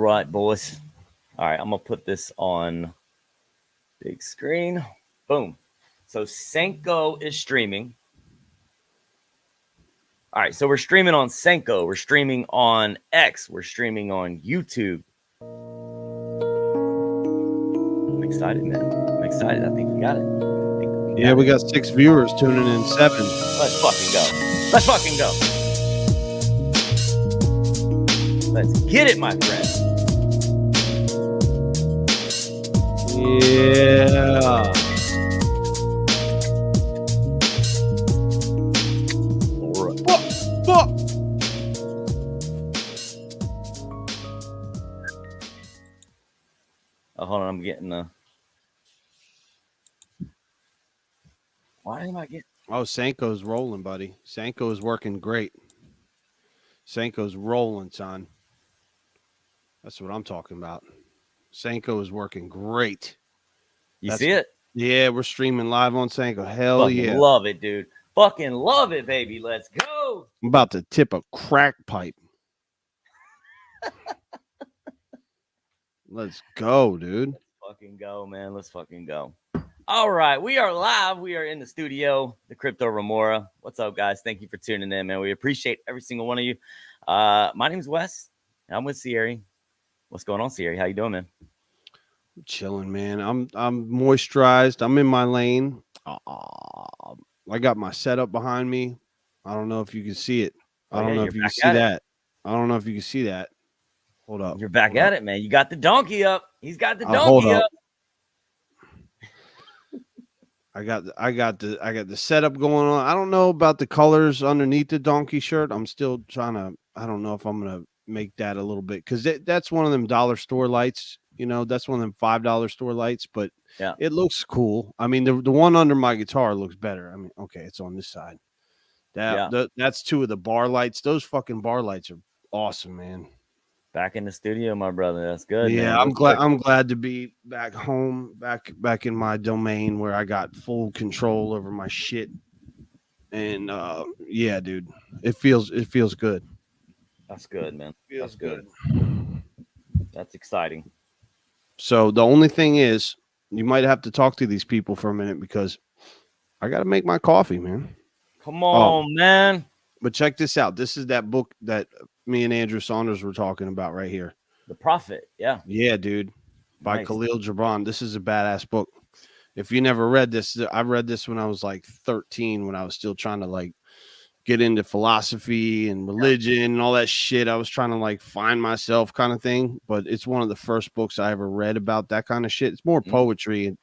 right, boys. All right, I'm gonna put this on big screen. Boom. So Senko is streaming. All right, so we're streaming on Senko. We're streaming on X. We're streaming on YouTube. I'm excited, man. I'm excited. I think we got it. Yeah, we got 6 viewers tuning in, 7. Let's fucking go. Let's fucking go. Let's get it, my friend. Yeah. Oh, hold on, I'm getting the. Why am I getting? Oh, Senko's rolling, buddy. Senko is working great. Senko's rolling, son. That's what I'm talking about. Senko is working great. You see it? Yeah, we're streaming live on Senko. Hell fucking yeah. Love it, dude. Fucking love it, baby. Let's go. I'm about to tip a crack pipe. Let's go, dude. Let's fucking go, man. Let's fucking go. All right, we are live. We are in the studio, the Crypto Remora. What's up, guys? Thank you for tuning in, man. We appreciate every single one of you. My name's Wes. I'm with Sierra. What's going on, Sierra? How you doing, man? I'm chilling, man. I'm moisturized. I'm in my lane. I got my setup behind me. I don't know if you can see it. I don't know if you can see that. I don't know if you can see that. Hold up. You're back at it, man. You got the donkey up. He's got the donkey up. I got the setup going on. I don't know about the colors underneath the donkey shirt. I'm still trying to. I don't know if I'm gonna make that a little bit because that's one of them dollar store lights. You know, that's one of them $5 store lights. But yeah, it looks cool. I mean, the one under my guitar looks better. I mean, okay, it's on this side. That's 2 of the bar lights. Those fucking bar lights are awesome, man. Back in the studio, my brother. That's good. Yeah, man. I'm glad to be back home, back in my domain where I got full control over my shit. And yeah, dude, it feels good. That's good, man. That's good. That's exciting. So the only thing is, you might have to talk to these people for a minute because I got to make my coffee, man. Come on, man. But check this out. This is that book that me and Andrew Saunders were talking about right here. The Prophet. Yeah. Yeah, dude. By Khalil Gibran. This is a badass book. If you never read this, I read this when I was like 13, when I was still trying to like get into philosophy and religion and all that shit. I was trying to like find myself kind of thing. But it's one of the first books I ever read about that kind of shit. It's more poetry and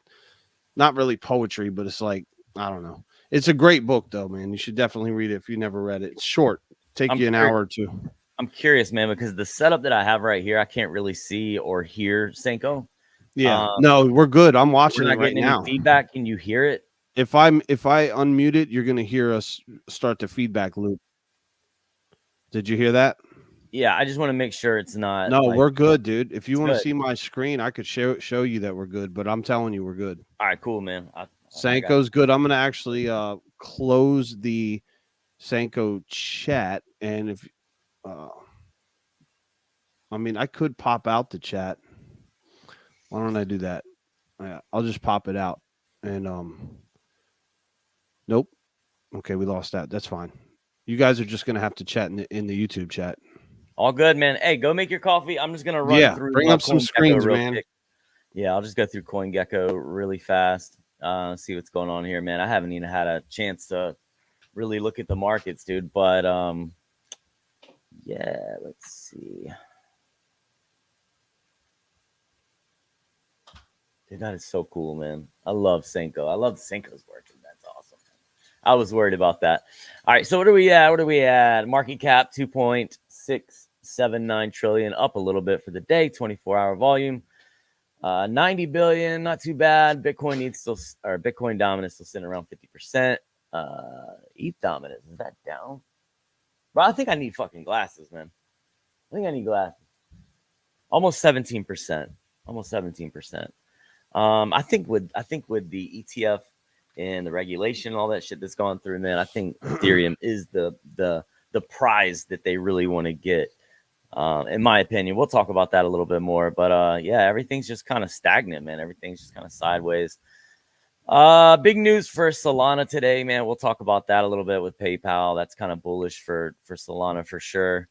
not really poetry, but it's like, I don't know. It's a great book, though, man. You should definitely read it if you never read it. It's short. Take you an hour or 2. I'm curious, man, because the setup that I have right here, I can't really see or hear Senko. Yeah, no, we're good. I'm watching it right now. Feedback? Can you hear it? If I unmute it, you're gonna hear us start the feedback loop. Did you hear that? Yeah, I just want to make sure it's not. No, we're good, dude. If you want to see my screen, I could show you that we're good. But I'm telling you, we're good. All right, cool, man. Senko's good. I'm gonna actually close the Senko chat, and if I mean, I could pop out the chat. Why don't I do that? Yeah, I'll just pop it out. And nope. Okay, we lost that. That's fine. You guys are just gonna have to chat in the YouTube chat. All good, man. Hey, go make your coffee. I'm just gonna run through. Bring up some screens, man. Quick. Yeah, I'll just go through CoinGecko really fast. See what's going on here, man. I haven't even had a chance to really look at the markets, dude. But yeah, let's see. Dude, that is so cool, man. I love Senko. I love Senko's work. That's awesome. I was worried about that. All right, so what are we at? Market cap 2.679 trillion, up a little bit for the day. 24-hour volume. 90 billion, not too bad. Bitcoin dominance still sitting around 50%. ETH dominance, is that down? Bro, I think I need fucking glasses, man. I think I need glasses. Almost 17%. I think with the ETF and the regulation and all that shit that's gone through, man, I think Ethereum is the prize that they really want to get. in my opinion. We'll talk about that a little bit more. But yeah, everything's just kind of stagnant, man. Everything's just kind of sideways. Big news for Solana today, man. We'll talk about that a little bit with PayPal. That's kind of bullish for Solana for sure.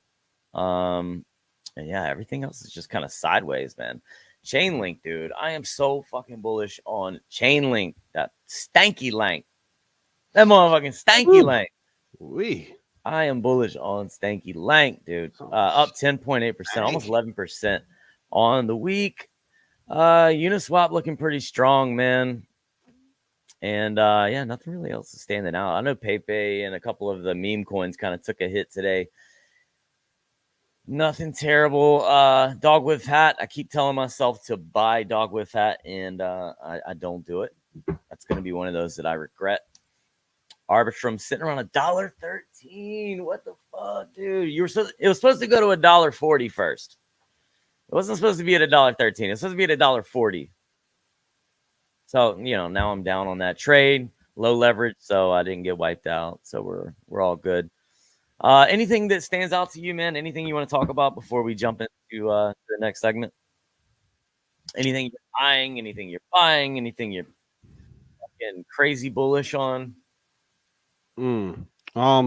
And yeah, everything else is just kind of sideways, man. Chainlink, dude. I am so fucking bullish on Chainlink. That stanky lank. That motherfucking stanky lank. I am bullish on stanky lank, dude. Up 10.8%, almost 11% on the week. Uniswap looking pretty strong, man. And yeah, nothing really else is standing out. I know Pepe and a couple of the meme coins kind of took a hit today. Nothing terrible. Dog with hat. I keep telling myself to buy dog with hat, and I don't do it. That's going to be one of those that I regret. Arbitrum sitting around $1.13. What the fuck, dude? It was supposed to go to $1.40 first. It wasn't supposed to be at $1.13. It was supposed to be at $1.40. So, you know, now I'm down on that trade, low leverage, so I didn't get wiped out. So we're all good. Anything that stands out to you, man? Anything you want to talk about before we jump into the next segment? Anything you're buying? Anything you're buying? Anything you're fucking crazy bullish on? Not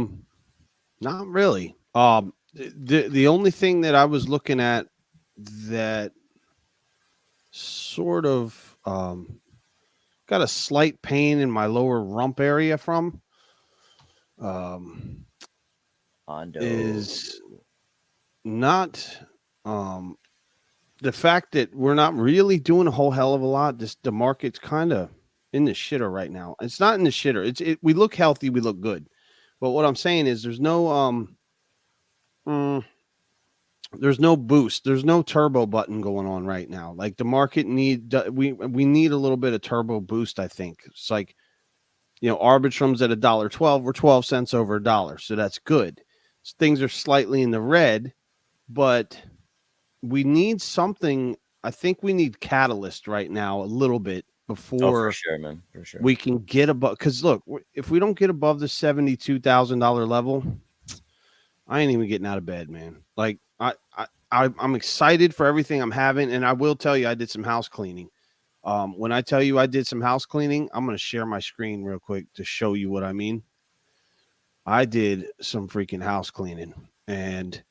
really. The only thing that I was looking at that sort of got a slight pain in my lower rump area from is not the fact that we're not really doing a whole hell of a lot. The market's kind of in the shitter right now. It's not in the shitter. We look healthy, we look good. But what I'm saying is there's no boost. There's no turbo button going on right now. Like the market we need a little bit of turbo boost, I think. It's like, you know, Arbitrum's at $1.12. We're 12 cents over $1. So that's good. So things are slightly in the red, but we need something. I think we need catalyst right now a little bit before for sure, man. For sure. We can get above, because look, if we don't get above the $72,000 level, I ain't even getting out of bed, man. Like I'm excited for everything I'm having, and I will tell you I did some house cleaning. When I tell you I did some house cleaning, I'm going to share my screen real quick to show you what I mean. I did some freaking house cleaning, and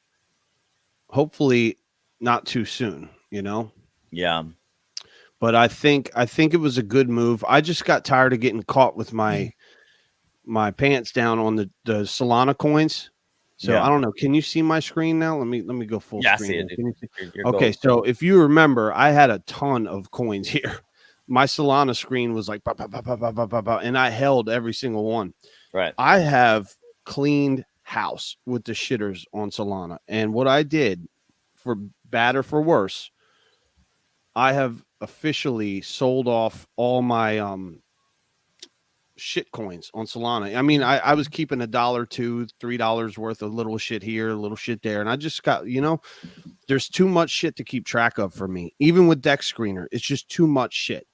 hopefully not too soon, you know? Yeah. But I think it was a good move. I just got tired of getting caught with my pants down on the Solana coins. So yeah. I don't know. Can you see my screen now? Let me go full screen. I see it, dude. Okay, so if you remember, I had a ton of coins here. My Solana screen was like, bah, bah, bah, bah, bah, bah, bah, bah, and I held every single one. Right. I have cleaned house with the shitters on Solana. And what I did, for bad or for worse, I have officially sold off all my shit coins on Solana. I mean, I was keeping $1, $2, $3 worth of little shit here, a little shit there. And I just got, you know, there's too much shit to keep track of for me. Even with Dex Screener, it's just too much shit.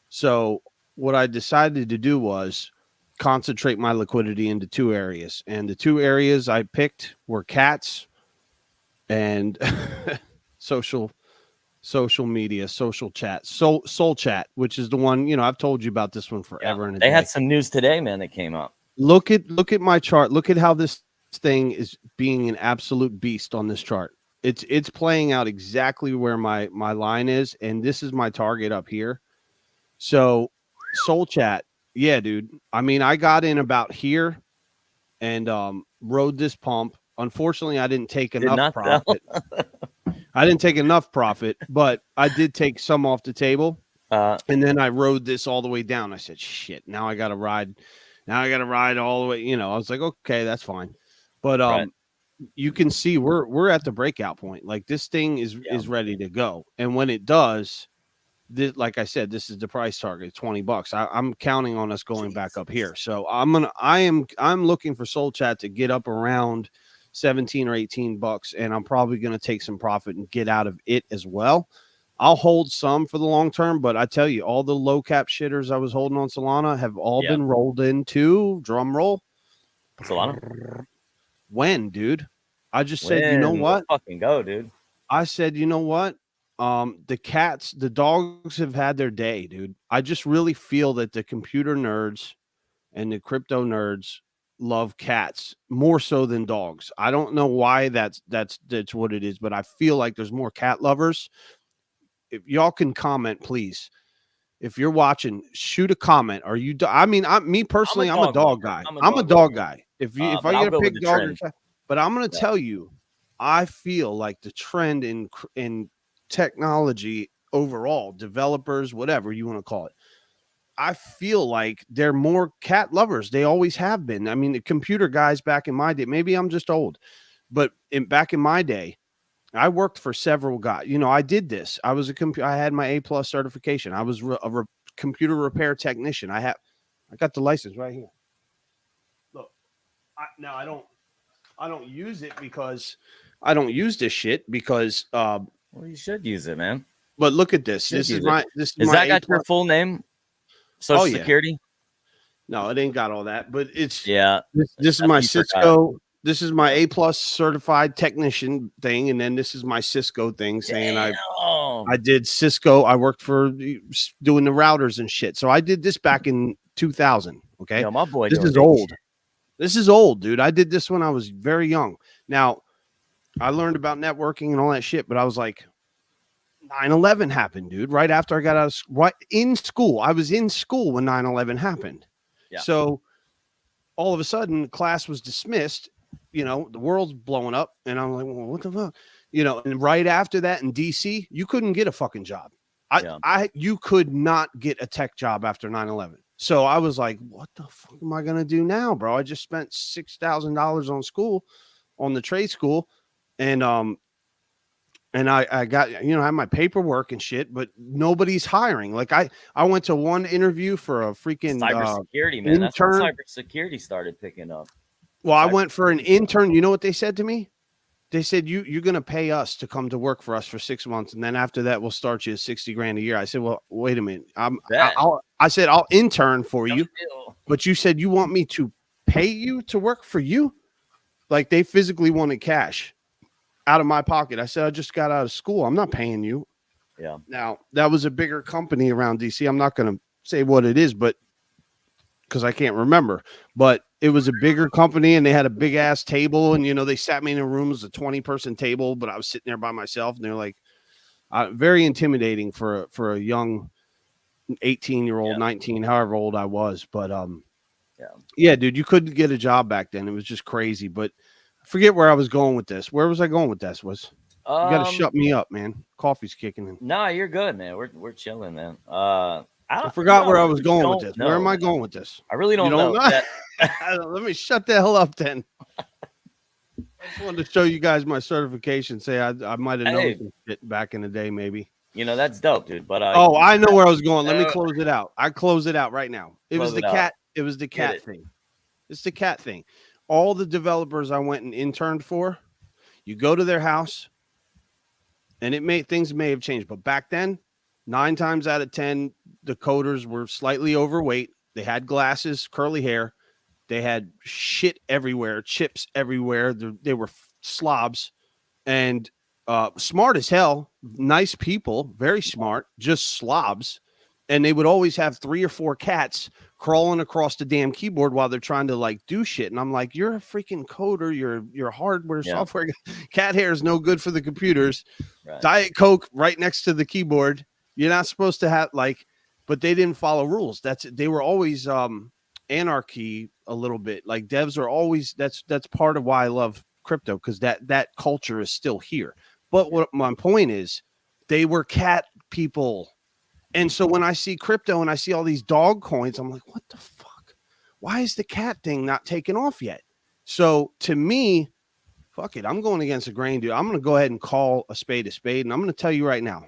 So what I decided to do was concentrate my liquidity into two areas. And the two areas I picked were cats and social media, social chat, soul chat, which is the one, you know, I've told you about this one forever. Yeah, they had some news today, man, that came up. Look at my chart. Look at how this thing is being an absolute beast on this chart. It's playing out exactly where my line is, and this is my target up here. So soul chat, yeah, dude. I mean, I got in about here and rode this pump. Unfortunately, I didn't take enough profit. I didn't take enough profit, but I did take some off the table. And then I rode this all the way down. I said, shit, now I got to ride. Now I got to ride all the way. You know, I was like, okay, that's fine. But right. You can see we're at the breakout point. Like this thing is ready to go. And when it does, this, like I said, this is the price target, $20. I'm counting on us going back up here. So I'm looking for Soul Chat to get up around 17 or 18 bucks, and I'm probably going to take some profit and get out of it as well. I'll hold some for the long term, but I tell you, all the low cap shitters I was holding on Solana have all been rolled into, drum roll, Solana. When, dude? I just said, you know what? Let's fucking go, dude. I said, you know what? The dogs have had their day, dude. I just really feel that the computer nerds and the crypto nerds love cats more so than dogs. I don't know why that's what it is, but I feel like there's more cat lovers. If y'all can comment, please. If you're watching, shoot a comment. Are you? Me personally, I'm a dog guy. I'm a dog guy. If I get to pick dog or cat, but I'm going to tell you, I feel like the trend in technology overall, developers, whatever you want to call it, I feel like they're more cat lovers. They always have been. I mean, the computer guys back in my day, maybe I'm just old, but back in my day, I worked for several guys. You know, I did this. I had my A+ certification. I was a computer repair technician. I got the license right here. Look, I don't use it because I don't use this shit because well, you should use it, man. But look at this. This is my that got your full name? Social Security? No, it ain't got all that, but it's This is my Cisco. This is my A+ certified technician thing, and then this is my Cisco thing saying I did Cisco. I worked for doing the routers and shit. So I did this back in 2000. Okay, my boy. This is old. This is old, dude. I did this when I was very young. Now, I learned about networking and all that shit, but I was like, 9/11 happened, dude. Right after I got out of right in school. I was in school when 9/11 happened. Yeah. So all of a sudden, class was dismissed. You know, the world's blowing up, and I'm like, well, what the fuck? You know, and right after that in DC, you couldn't get a fucking job. You could not get a tech job after 9/11. So I was like, what the fuck am I gonna do now, bro? I just spent $6,000 on the trade school, and I got, I had my paperwork and shit, but nobody's hiring. Like I went to one interview for a freaking cybersecurity, man. That's when cybersecurity started picking up. Well, I went for an intern. You know what they said to me? They said, you're going to pay us to come to work for us for 6 months. And then after that, we'll start you at 60 grand a year. I said, well, wait a minute. I said, I'll intern for you, but you said you want me to pay you to work for you? Like they physically wanted cash out of my pocket. I said, I just got out of school. I'm not paying you. Yeah. Now that was a bigger company around DC. I'm not going to say what it is, but because I can't remember, but it was a bigger company and they had a big ass table. And, they sat me in a room. It was a 20-person table, but I was sitting there by myself and they're like, very intimidating for a young 18-year-old, 19, however old I was. But, yeah, dude, you couldn't get a job back then. It was just crazy, but I forget where I was going with this. Where was I going with this? You got to shut me up, man. Coffee's kicking in. Nah, you're good, man. We're chilling, man. I forgot where I was going with this. Where am I going with this? I really don't know. Let me shut the hell up then. I just wanted to show you guys my certification. Say I might have known some shit back in the day, maybe. That's dope, dude. But I know where I was going. Let me close it out. I close it out right now. It was the cat. It was the cat thing. It's the cat thing. All the developers I went and interned for, you go to their house, and things may have changed, but back then, 9 times out of 10, the coders were slightly overweight. They had glasses, curly hair. They had shit everywhere, chips everywhere. They were slobs and smart as hell. Nice people, very smart, just slobs. And they would always have 3 or 4 cats crawling across the damn keyboard while they're trying to like do shit. And I'm like, you're a freaking coder. You're a hardware software. Cat hair is no good for the computers. Right. Diet Coke right next to the keyboard. You're not supposed to have but they didn't follow rules. They were always anarchy a little bit. Like devs are always, that's part of why I love crypto, because that culture is still here. But what my point is, they were cat people. And so when I see crypto and I see all these dog coins, I'm like, what the fuck? Why is the cat thing not taken off yet? So to me, fuck it. I'm going against the grain, dude. I'm going to go ahead and call a spade. And I'm going to tell you right now,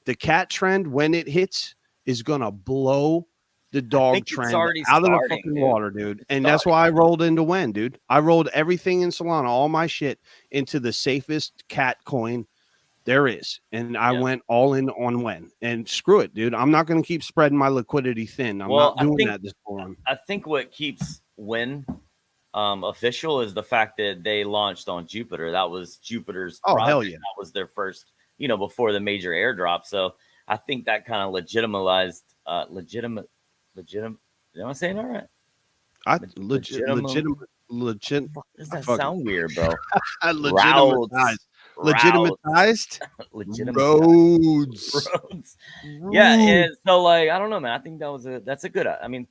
the cat trend, when it hits, is going to blow the dog trend out of the fucking water, dude. And that's why I rolled into Wen, dude. I rolled everything in Solana, all my shit, into the safest cat coin there is. And I went all in on Wen. And screw it, dude. I'm not going to keep spreading my liquidity thin. I'm not doing that this time. I think what keeps Wen official is the fact that they launched on Jupiter. That was Jupiter's Oh, project. hell yeah. That was their first, before the major airdrop. So I think that kind of legitimized, legitimate. Am I saying all right? Legit. Does that sound weird, bro? Legitimatized. Routes. Legitimate Roads. roads. Yeah, and so like I don't know, man. I think that's a good. I mean,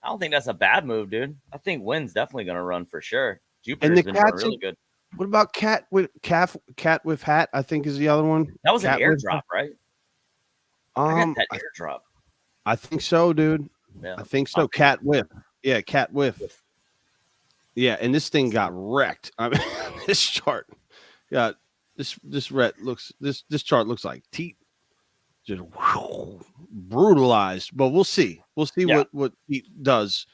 I don't think that's a bad move, dude. I think Wind's definitely gonna run for sure. Jupiter's been doing really good. What about cat with hat? I think is the other one. That was cat an airdrop, right? I got that airdrop. I think so, dude. Yeah, I think so. Cat whip. Yeah, cat whiff. Yeah, and this thing got wrecked. I mean, this chart got this chart looks like teeth, just brutalized. But we'll see. We'll see what he does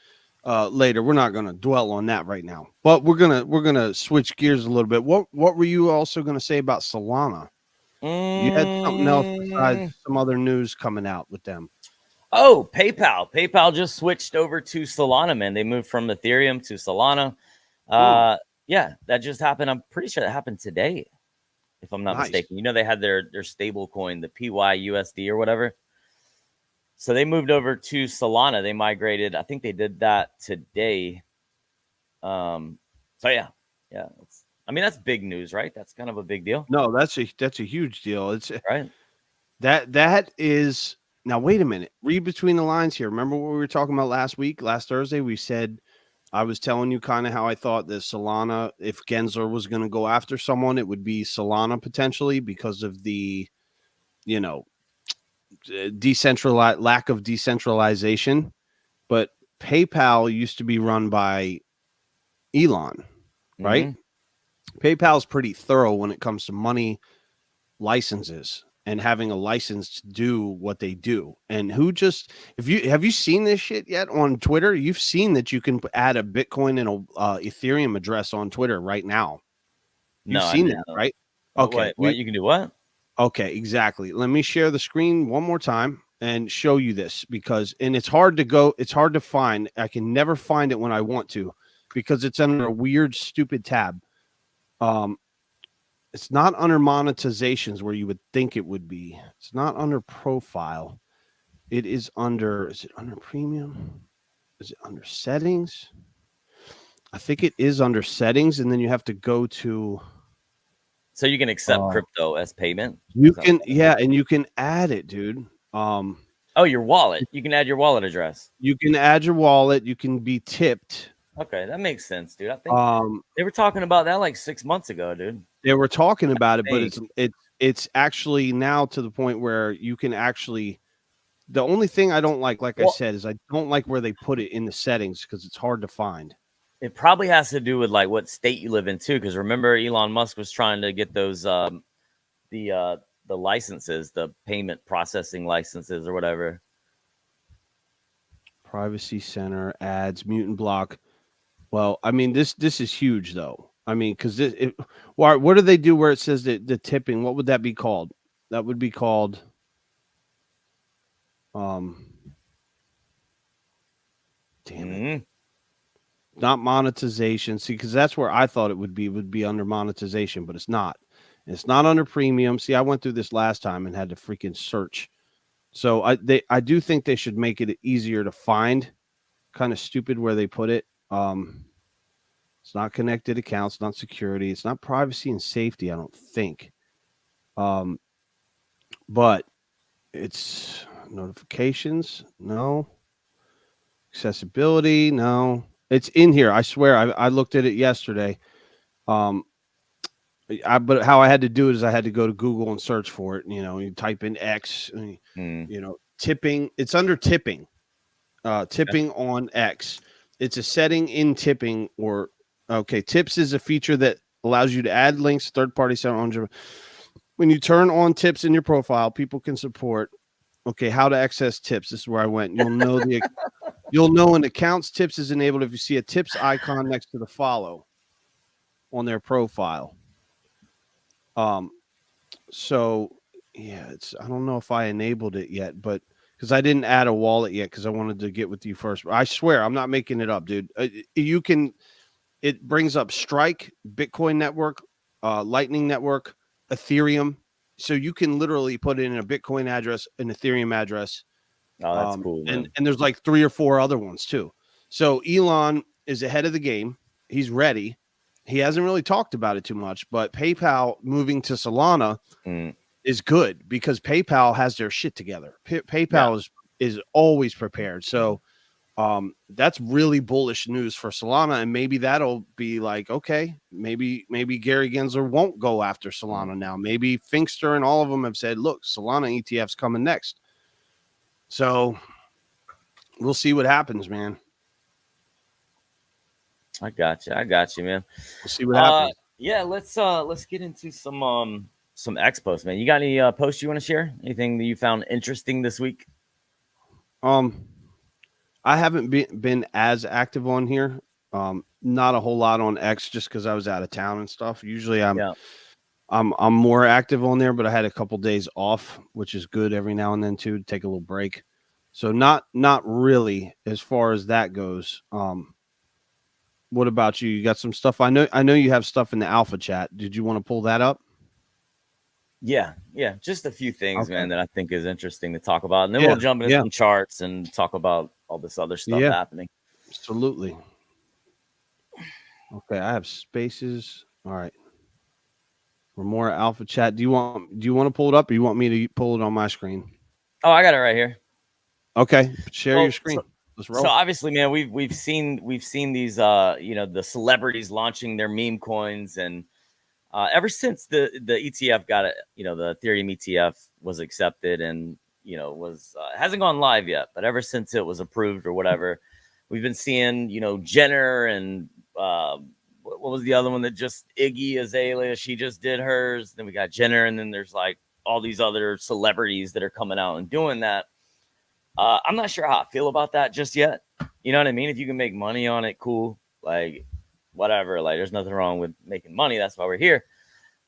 later. We're not gonna dwell on that right now. But we're gonna switch gears a little bit. What were you also gonna say about Solana? You had something else besides some other news coming out with them. Oh, PayPal. PayPal just switched over to Solana, man. They moved from Ethereum to Solana. Yeah, that just happened. I'm pretty sure that happened today, if I'm not mistaken. They had their stable coin, the PYUSD or whatever. So they moved over to Solana. They migrated. I think they did that today. So yeah. That's big news, right? That's kind of a big deal. No, that's a huge deal. It's right. That is. Now, wait a minute. Read between the lines here. Remember what we were talking about last Thursday? We said, I was telling you kind of how I thought that Solana, if Gensler was going to go after someone, it would be Solana potentially because of the, lack of decentralization. But PayPal used to be run by Elon, right? Mm-hmm. PayPal is pretty thorough when it comes to money licenses and having a license to do what they do. And have you seen this shit yet on Twitter? You've seen that you can add a Bitcoin and a Ethereum address on Twitter right now. You've seen that, right? Okay. What you can do what? Okay, exactly. Let me share the screen one more time and show you this it's hard to find. I can never find it when I want to because it's under a weird, stupid tab. It's not under monetizations where you would think it would be. It's not under profile. It is under, is it under premium? Is it under settings? I think it is under settings, and then you have to go to. So you can accept crypto as payment? You can, and you can add it, dude. Your wallet. You can add your wallet address. You can add your wallet. You can be tipped. Okay, that makes sense, dude. I think they were talking about that like 6 months ago, dude. They were talking about it, but it's actually now to the point where you can actually. The only thing I don't like I said, is I don't like where they put it in the settings because it's hard to find. It probably has to do with like what state you live in too, because remember Elon Musk was trying to get those the licenses, the payment processing licenses or whatever. Privacy Center, ads, mutant block. Well, I mean, this is huge, though. I mean, because what do they do where it says the tipping? What would that be called? That would be called, damn it, not monetization. See, because that's where I thought it would be under monetization, but it's not. It's not under premium. See, I went through this last time and had to freaking search. So I do think they should make it easier to find. Kind of stupid where they put it. It's not connected accounts, not security. It's not privacy and safety, I don't think. But it's notifications. No. Accessibility. No. It's in here. I swear. I looked at it yesterday. But how I had to do it is I had to go to Google and search for it. You type in X, tipping. It's under tipping. Tipping on X. It's a setting in tipping tips is a feature that allows you to add links, third-party site on. When you turn on tips in your profile, people can support. Okay, how to access tips. This is where I went. You'll know an account's tips is enabled if you see a tips icon next to the follow on their profile. So yeah, I don't know if I enabled it yet, but because I didn't add a wallet yet because I wanted to get with you first. I swear I'm not making it up, dude. You can. it brings up Strike, Bitcoin Network, Lightning Network, Ethereum. So you can literally put in a Bitcoin address, an Ethereum address. Oh, that's cool, man. And there's like 3 or 4 other ones too. So Elon is ahead of the game. He's ready. He hasn't really talked about it too much, but PayPal moving to Solana is good because PayPal has their shit together. PayPal is always prepared. So that's really bullish news for Solana, and maybe that'll be like, okay, maybe Gary Gensler won't go after Solana now. Maybe Finkster and all of them have said, look, Solana ETF's coming next. So we'll see what happens, man. I got you, man. We'll see what happens. Yeah, let's get into some X posts, man. You got any posts you want to share? Anything that you found interesting this week? I haven't been as active on here. Not a whole lot on X just because I was out of town and stuff. Usually I'm more active on there, but I had a couple days off, which is good every now and then too, to take a little break. So not really as far as that goes. What about you? You got some stuff? I know you have stuff in the alpha chat. Did you want to pull that up? Yeah. Just a few things, man, that I think is interesting to talk about. And then we'll jump into some charts and talk about all this other stuff happening. Absolutely. Okay, I have spaces. All right. Remora alpha chat. Do you want to pull it up, or you want me to pull it on my screen? Oh, I got it right here. Okay, share your screen. Let's roll. So obviously, man, we've seen these the celebrities launching their meme coins, and ever since the ETF got it, the Ethereum ETF was accepted and hasn't gone live yet, but ever since it was approved or whatever, we've been seeing Jenner and what was the other one that just Iggy Azalea? She just did hers. Then we got Jenner, and then there's like all these other celebrities that are coming out and doing that. I'm not sure how I feel about that just yet. You know what I mean? If you can make money on it, cool. Like, whatever. Like, there's nothing wrong with making money. That's why we're here.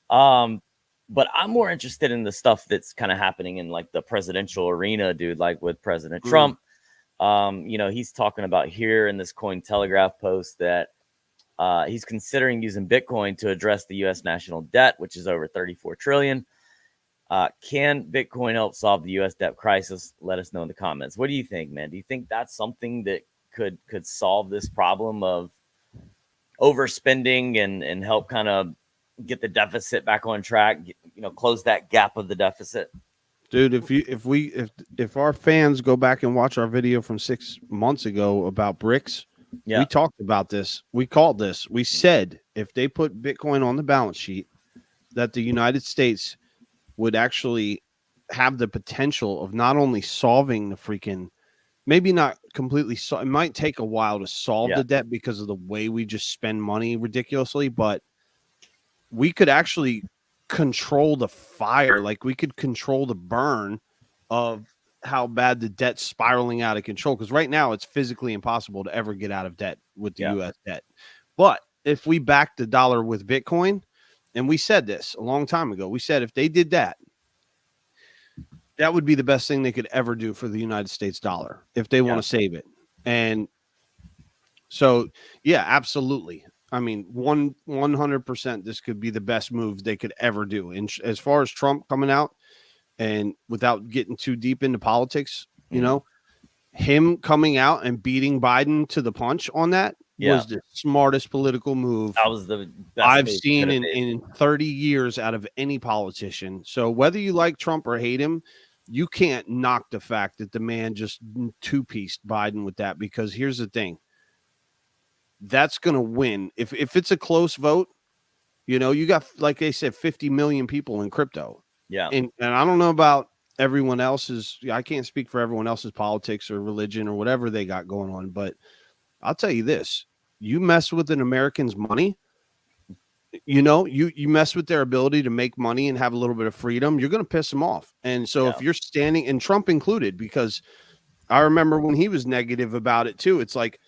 But I'm more interested in the stuff that's kind of happening in like the presidential arena, dude. Like with President Trump. He's talking about here in this Cointelegraph post that he's considering using Bitcoin to address the U.S. national debt, which is over $34 trillion. Can Bitcoin help solve the U.S. debt crisis? Let us know in the comments. What do you think, man? Do you think that's something that could solve this problem of overspending and help kind of get the deficit back on track? Close that gap of the deficit. Dude, if our fans go back and watch our video from 6 months ago about BRICS, we talked about this. We called this. We said if they put Bitcoin on the balance sheet, that the United States would actually have the potential of not only solving the freaking, maybe not completely, it might take a while to solve the debt because of the way we just spend money ridiculously, but we could actually control the fire. Like we could control the burn of how bad the debt's spiraling out of control. Because right now it's physically impossible to ever get out of debt with the U.S. debt. But if we back the dollar with Bitcoin, and we said this a long time ago, we said if they did that, that would be the best thing they could ever do for the United States dollar if they want to save it. And so, yeah, absolutely. I mean, 100%, this could be the best move they could ever do. And as far as Trump coming out, and without getting too deep into politics, him coming out and beating Biden to the punch on that was the smartest political move that was the best I've seen in 30 years out of any politician. So whether you like Trump or hate him, you can't knock the fact that the man just two-pieced Biden with that, because here's the thing. That's going to win. If it's a close vote, you got, like I said, 50 million people in crypto. Yeah. And I don't know about everyone else's. I can't speak for everyone else's politics or religion or whatever they got going on. But I'll tell you this. You mess with an American's money, you mess with their ability to make money and have a little bit of freedom, you're going to piss them off. And so if you're standing, and Trump included, because I remember when he was negative about it too, it's like,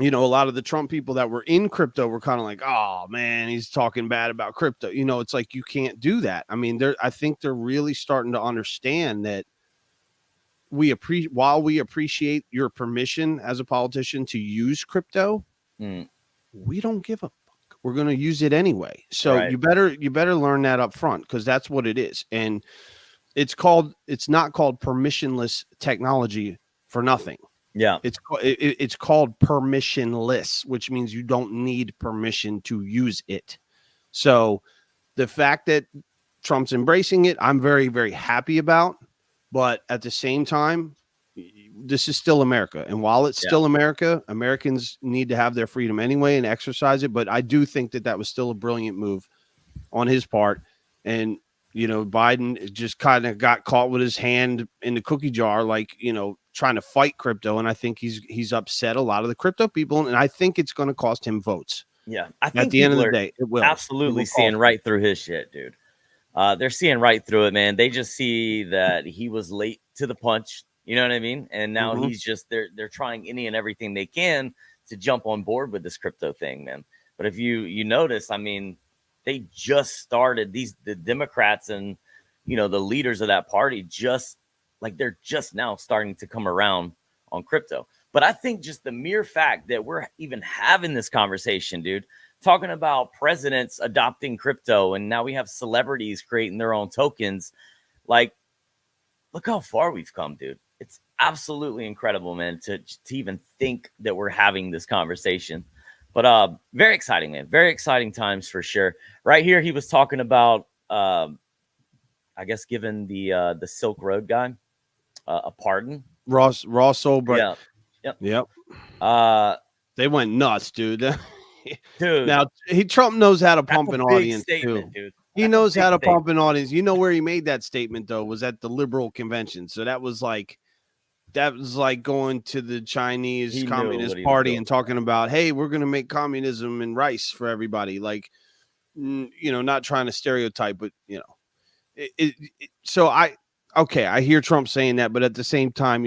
a lot of the Trump people that were in crypto were kind of like, oh man, he's talking bad about crypto. It's like, you can't do that. I mean, I think they're really starting to understand that while we appreciate your permission as a politician to use crypto, we don't give a fuck. We're going to use it anyway. So Right. you better learn that up front, because that's what it is. And it's not called permissionless technology for nothing. Yeah. It's called permissionless, which means you don't need permission to use it. So the fact that Trump's embracing it, I'm very, very happy about. But at the same time, this is still America. And while it's still America, Americans need to have their freedom anyway and exercise it. But I do think that was still a brilliant move on his part. And, Biden just kind of got caught with his hand in the cookie jar, like, trying to fight crypto. And I think he's upset a lot of the crypto people. And I think it's going to cost him votes. Yeah. I think at the end of the day, it will. Absolutely seeing right through his shit, dude. They're seeing right through it, man. They just see that he was late to the punch. You know what I mean? And now he's just they're trying any and everything they can to jump on board with this crypto thing, man. But if you notice, I mean, they just started the Democrats and the leaders of that party they're just now starting to come around on crypto. But I think just the mere fact that we're even having this conversation, dude, talking about presidents adopting crypto, and now we have celebrities creating their own tokens. Like, look how far we've come, dude. It's absolutely incredible, man, to even think that we're having this conversation. But very exciting, man. Very exciting times for sure. Right here, he was talking about, I guess, giving the Silk Road guy a pardon. Ross Ulbricht. Yeah. Yep. They went nuts, dude. Dude, now Trump knows how to pump an audience too. Dude. He knows how to pump an audience. You know where he made that statement though was at the liberal convention. So that was like going to the Chinese Communist Party and talking about, hey, we're going to make communism and rice for everybody. Like, not trying to stereotype, but so I hear Trump saying that, but at the same time,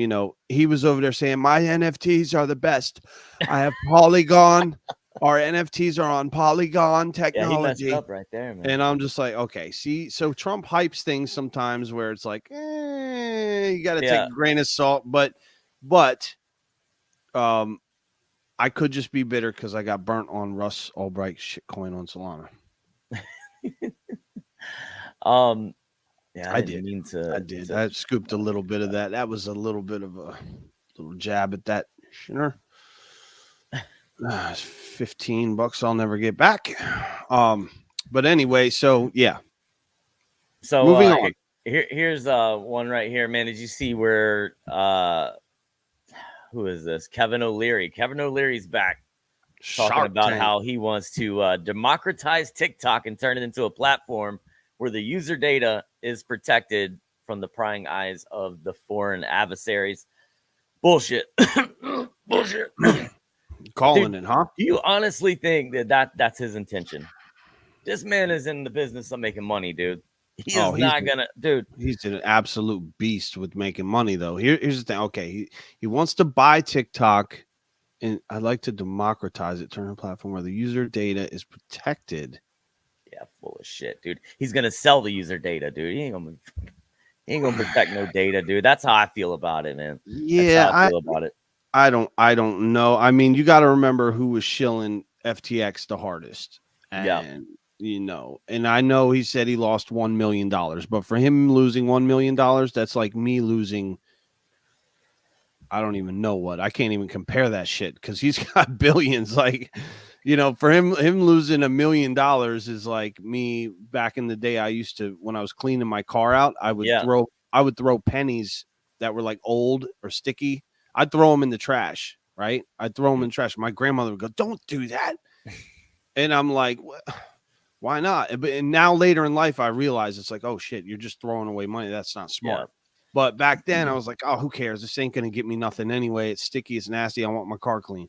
he was over there saying my NFTs are the best. I have Polygon. Our NFTs are on Polygon technology. Yeah, he messed up right there, man. And I'm just like, okay, see, so Trump hypes things sometimes where it's like, you got to take a grain of salt, but I could just be bitter because I got burnt on Russ Ulbricht shitcoin on Solana. Yeah, I did. I scooped a little bit of that. That was a little bit of a little jab at that. Sure. $15 I'll never get back. But anyway, so yeah. So moving on. Here's one right here, man. Did you see where who is this? Kevin O'Leary. Kevin O'Leary's back talking about how he wants to democratize TikTok and turn it into a platform where the user data is protected from the prying eyes of the foreign adversaries. Bullshit. Bullshit. Calling it, huh? Do you honestly think that's his intention? This man is in the business of making money, dude. He's an absolute beast with making money, though. Here's the thing. Okay, he wants to buy TikTok, and I'd like to democratize it, turn a platform where the user data is protected. Yeah, full of shit, dude. He's gonna sell the user data, dude. He ain't gonna protect no data, dude. That's how I feel about it, man. Yeah, that's how I feel about it. I don't know. I mean, you got to remember who was shilling FTX the hardest. And, and I know he said he lost $1 million, but for him losing $1 million, that's like me losing, I don't even know what. I can't even compare that shit because he's got billions. Like, for him losing $1 million is like me back in the day. I used to, when I was cleaning my car out, I would throw pennies that were like old or sticky. I'd throw them in the trash, right? I'd throw them in the trash. My grandmother would go, "Don't do that." And I'm like, why not? And now later in life, I realize it's like, oh shit, you're just throwing away money. That's not smart. Yeah. But back then I was like, oh, who cares? This ain't going to get me nothing anyway. It's sticky. It's nasty. I want my car clean.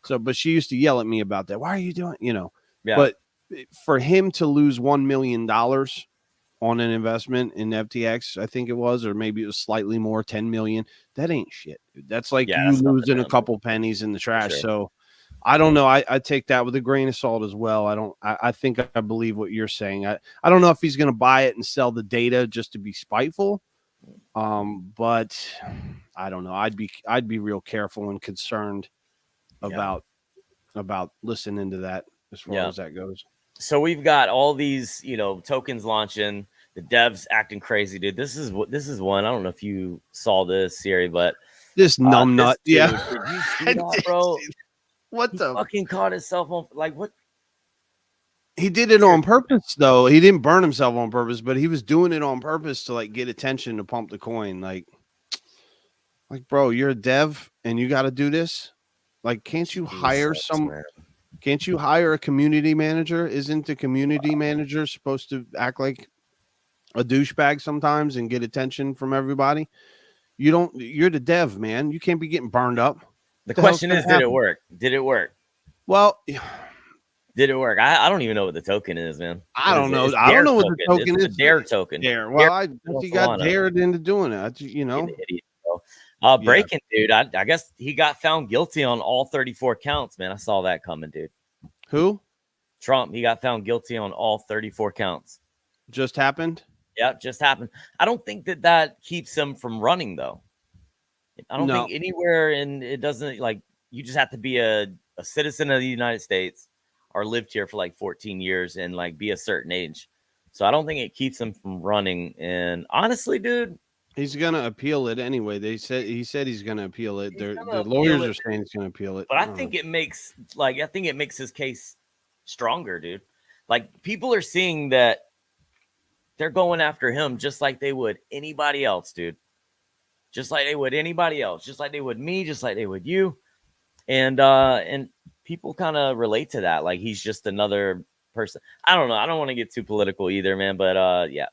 So, but she used to yell at me about that. Why are you doing, but for him to lose $1 million on an investment in FTX, I think it was, or maybe it was slightly more, 10 million. That ain't shit, dude. That's like you losing a couple pennies in the trash. Sure. So I don't know. I take that with a grain of salt as well. I think I believe what you're saying. I don't know if he's going to buy it and sell the data just to be spiteful. But I don't know. I'd be real careful and concerned about about listening to that as far as that goes. So we've got all these, tokens launching. The devs acting crazy, dude. This is one. I don't know if you saw this, Siri, but this numbnut. Yeah. Did you see that, bro? What the fucking caught himself on what? He did it on purpose, though. He didn't burn himself on purpose, but he was doing it on purpose to like get attention to pump the coin. Like, bro, you're a dev and you got to do this. Like, can't you hire Can't you hire a community manager? Isn't the community manager supposed to act like a douchebag sometimes and get attention from everybody? You're the dev, man. You can't be getting burned up. The question is, did it work? Did it work? Well, did it work? I don't even know what the token is, man. I don't know. I don't know what the token is. It's a dare token. Dare. Well, he got dared into doing it. Breaking, dude. I guess he got found guilty on all 34 counts, man. I saw that coming, dude. Who? Trump. He got found guilty on all 34 counts. Just happened? Yeah, just happened. I don't think that keeps him from running, though. I don't think anywhere, and it doesn't, like, you just have to be a citizen of the United States or lived here for like 14 years and like be a certain age. So I don't think it keeps him from running. And honestly, dude, he's gonna appeal it anyway. He said he's gonna appeal it. The lawyers are saying he's gonna appeal it. But I think it makes his case stronger, dude. Like, people are seeing that they're going after him just like they would anybody else, dude. Just like they would anybody else, just like they would me, just like they would you. And people kind of relate to that. Like, he's just another person. I don't know. I don't want to get too political either, man. But yeah,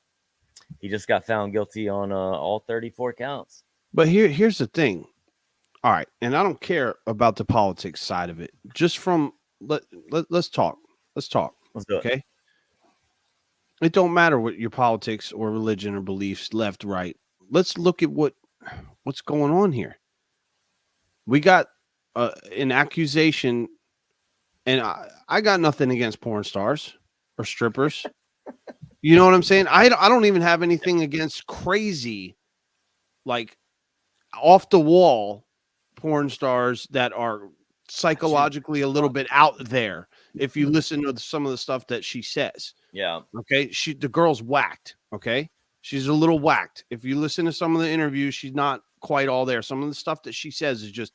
he just got found guilty on all 34 counts. But here's the thing. All right, and I don't care about the politics side of it. Just from let's talk. Let's talk. Let's do it. Okay. It don't matter what your politics or religion or beliefs, left, right. Let's look at what's going on here. We got an accusation, and I got nothing against porn stars or strippers. You know what I'm saying? I don't even have anything against crazy, like, off the wall porn stars that are psychologically a little bit out there. If you listen to some of the stuff that she says, yeah, okay, the girl's whacked. Okay, she's a little whacked. If you listen to some of the interviews, she's not quite all there. Some of the stuff that she says is just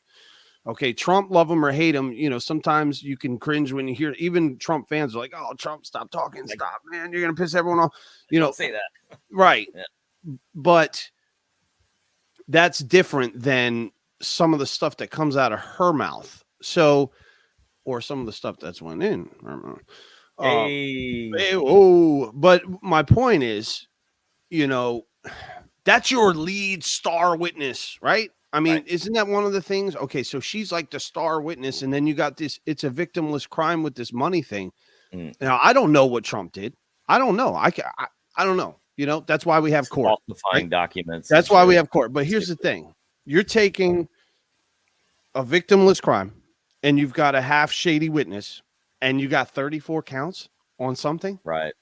okay. Trump, love him or hate him. You know, sometimes you can cringe when you hear. Even Trump fans are like, "Oh, Trump, stop talking, stop, man. You're gonna piss everyone off." You know, don't say that, right? Yeah. But that's different than some of the stuff that comes out of her mouth. So, or some of the stuff that's went in. But my point is, you know, that's your lead star witness, right? I mean, right. Isn't that one of the things? Okay, so she's like the star witness, and then you got this, it's a victimless crime with this money thing. Now, I don't know what Trump did. I don't know. I don't know. You know, that's why we have court. Falsifying documents. That's why we have court. But here's the thing. You're taking a victimless crime, and you've got a half shady witness, and you got 34 counts on something. Right.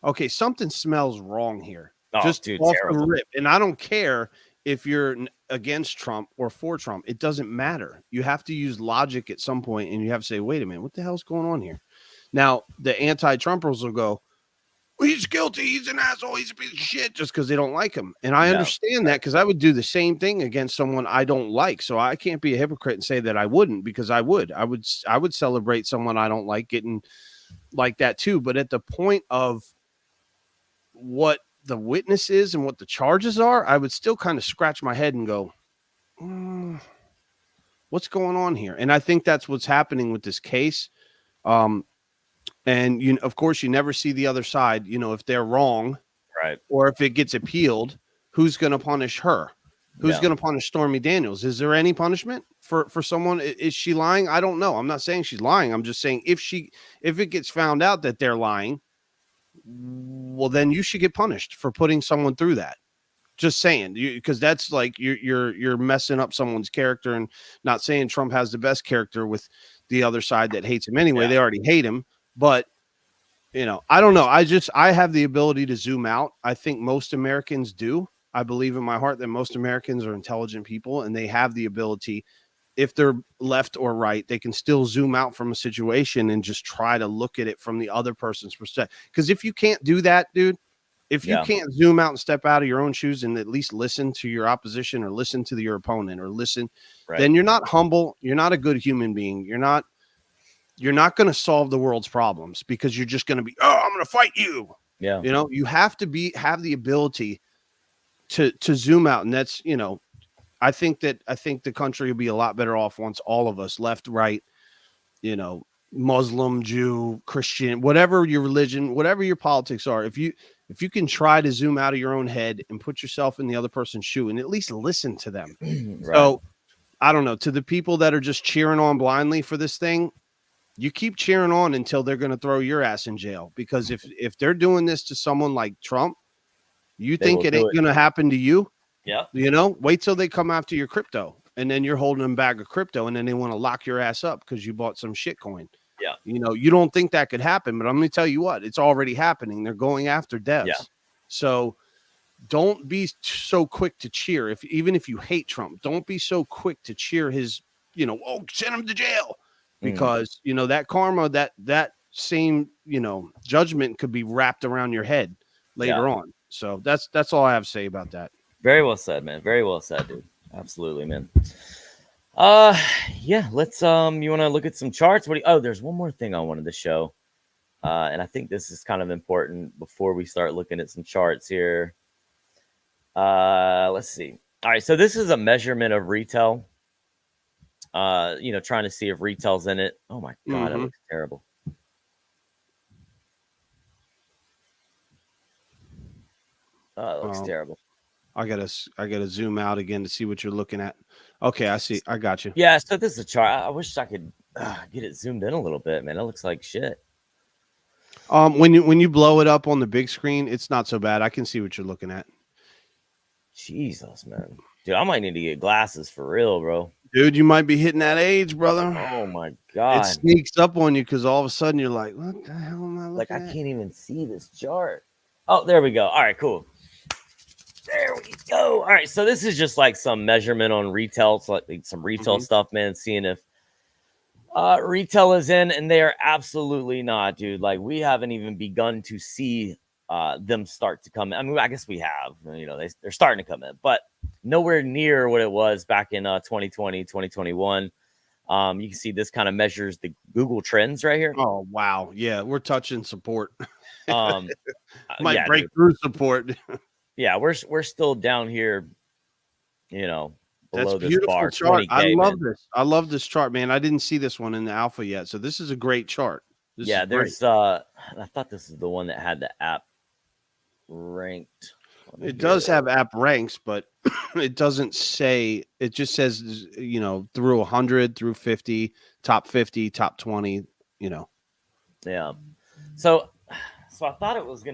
Okay, something smells wrong here. Oh, just dude, off terrible. the rip. And I don't care if you're against Trump or for Trump. It doesn't matter. You have to use logic at some point, and you have to say, wait a minute, what the hell's going on here? Now, the anti-Trumpers will go, well, he's guilty, he's an asshole, he's a piece of shit, just because they don't like him. And I understand that, because I would do the same thing against someone I don't like. So I can't be a hypocrite and say that I wouldn't, because I would celebrate someone I don't like getting like that too. But at the point of what the witness is and what the charges are, I would still kind of scratch my head and go, what's going on here? And I think that's what's happening with this case. And of course, you never see the other side, you know, if they're wrong, right, or if it gets appealed, who's going to punish her? Who's going to punish Stormy Daniels? Is there any punishment for someone? Is she lying? I don't know. I'm not saying she's lying. I'm just saying if it gets found out that they're lying, well, then you should get punished for putting someone through that. Just saying, because that's like you're messing up someone's character, and not saying Trump has the best character with the other side that hates him anyway. They already hate him. But, you know, I don't know. I have the ability to zoom out. I think most Americans do. I believe in my heart that most Americans are intelligent people, and they have the ability, if they're left or right, they can still zoom out from a situation and just try to look at it from the other person's perspective. Because if you can't do that, dude, if you can't zoom out and step out of your own shoes and at least listen to your opposition or listen to your opponent or listen, then you're not humble. You're not a good human being. You're not going to solve the world's problems because you're just going to be, oh, I'm going to fight you. Yeah. You know, you have to have the ability to zoom out. And that's, you know, I think the country will be a lot better off once all of us, left, right, you know, Muslim, Jew, Christian, whatever your religion, whatever your politics are, if you can try to zoom out of your own head and put yourself in the other person's shoe and at least listen to them. So I don't know, to the people that are just cheering on blindly for this thing, you keep cheering on until they're going to throw your ass in jail. Because if they're doing this to someone like Trump, you think it ain't going to happen to you? Yeah. You know, wait till they come after your crypto and then you're holding them bag of crypto and then they want to lock your ass up because you bought some shit coin. Yeah. You know, you don't think that could happen, but I'm going to tell you what, it's already happening. They're going after devs. Yeah. So don't be so quick to cheer. Even if you hate Trump, don't be so quick to cheer his, you know, oh, send him to jail. Because, you know, that karma, that same, you know, judgment could be wrapped around your head later on. So that's all I have to say about that. Very well said, man. Very well said, dude. Absolutely, man. Yeah, let's you want to look at some charts? There's one more thing I wanted to show. And I think this is kind of important before we start looking at some charts here. Let's see. All right, so this is a measurement of retail. You know, trying to see if retail's in it. Oh my god, it looks terrible. It looks terrible. I gotta zoom out again to see what you're looking at. Okay, I see. I got you. Yeah, so this is a chart. I wish I could get it zoomed in a little bit, man. It looks like shit. When you blow it up on the big screen, it's not so bad. I can see what you're looking at. Jesus, man. Dude, I might need to get glasses for real, bro. Dude, you might be hitting that age, brother. Oh my god. It sneaks up on you because all of a sudden you're like, what the hell am I looking at? I can't even see this chart. Oh, there we go. All right, cool. There we go. All right, so this is just like some measurement on retail. It's like some retail stuff, man, seeing if retail is in, and they are absolutely not, dude. Like, we haven't even begun to see them start to come in. I mean, I guess we have. You know, they're starting to come in, but nowhere near what it was back in 2020, 2021. You can see this kind of measures the Google trends right here. Oh, wow. Yeah, we're touching support. Might break through support. Yeah, we're still down here, you know, below this beautiful bar. Chart. I love this. I love this chart, man. I didn't see this one in the alpha yet, so this is a great chart. There's I thought this is the one that had the app ranked. It does have app ranks, but it doesn't say. It just says, you know, through 100, through 50, top 50, top 20. You know. Yeah. So I thought it was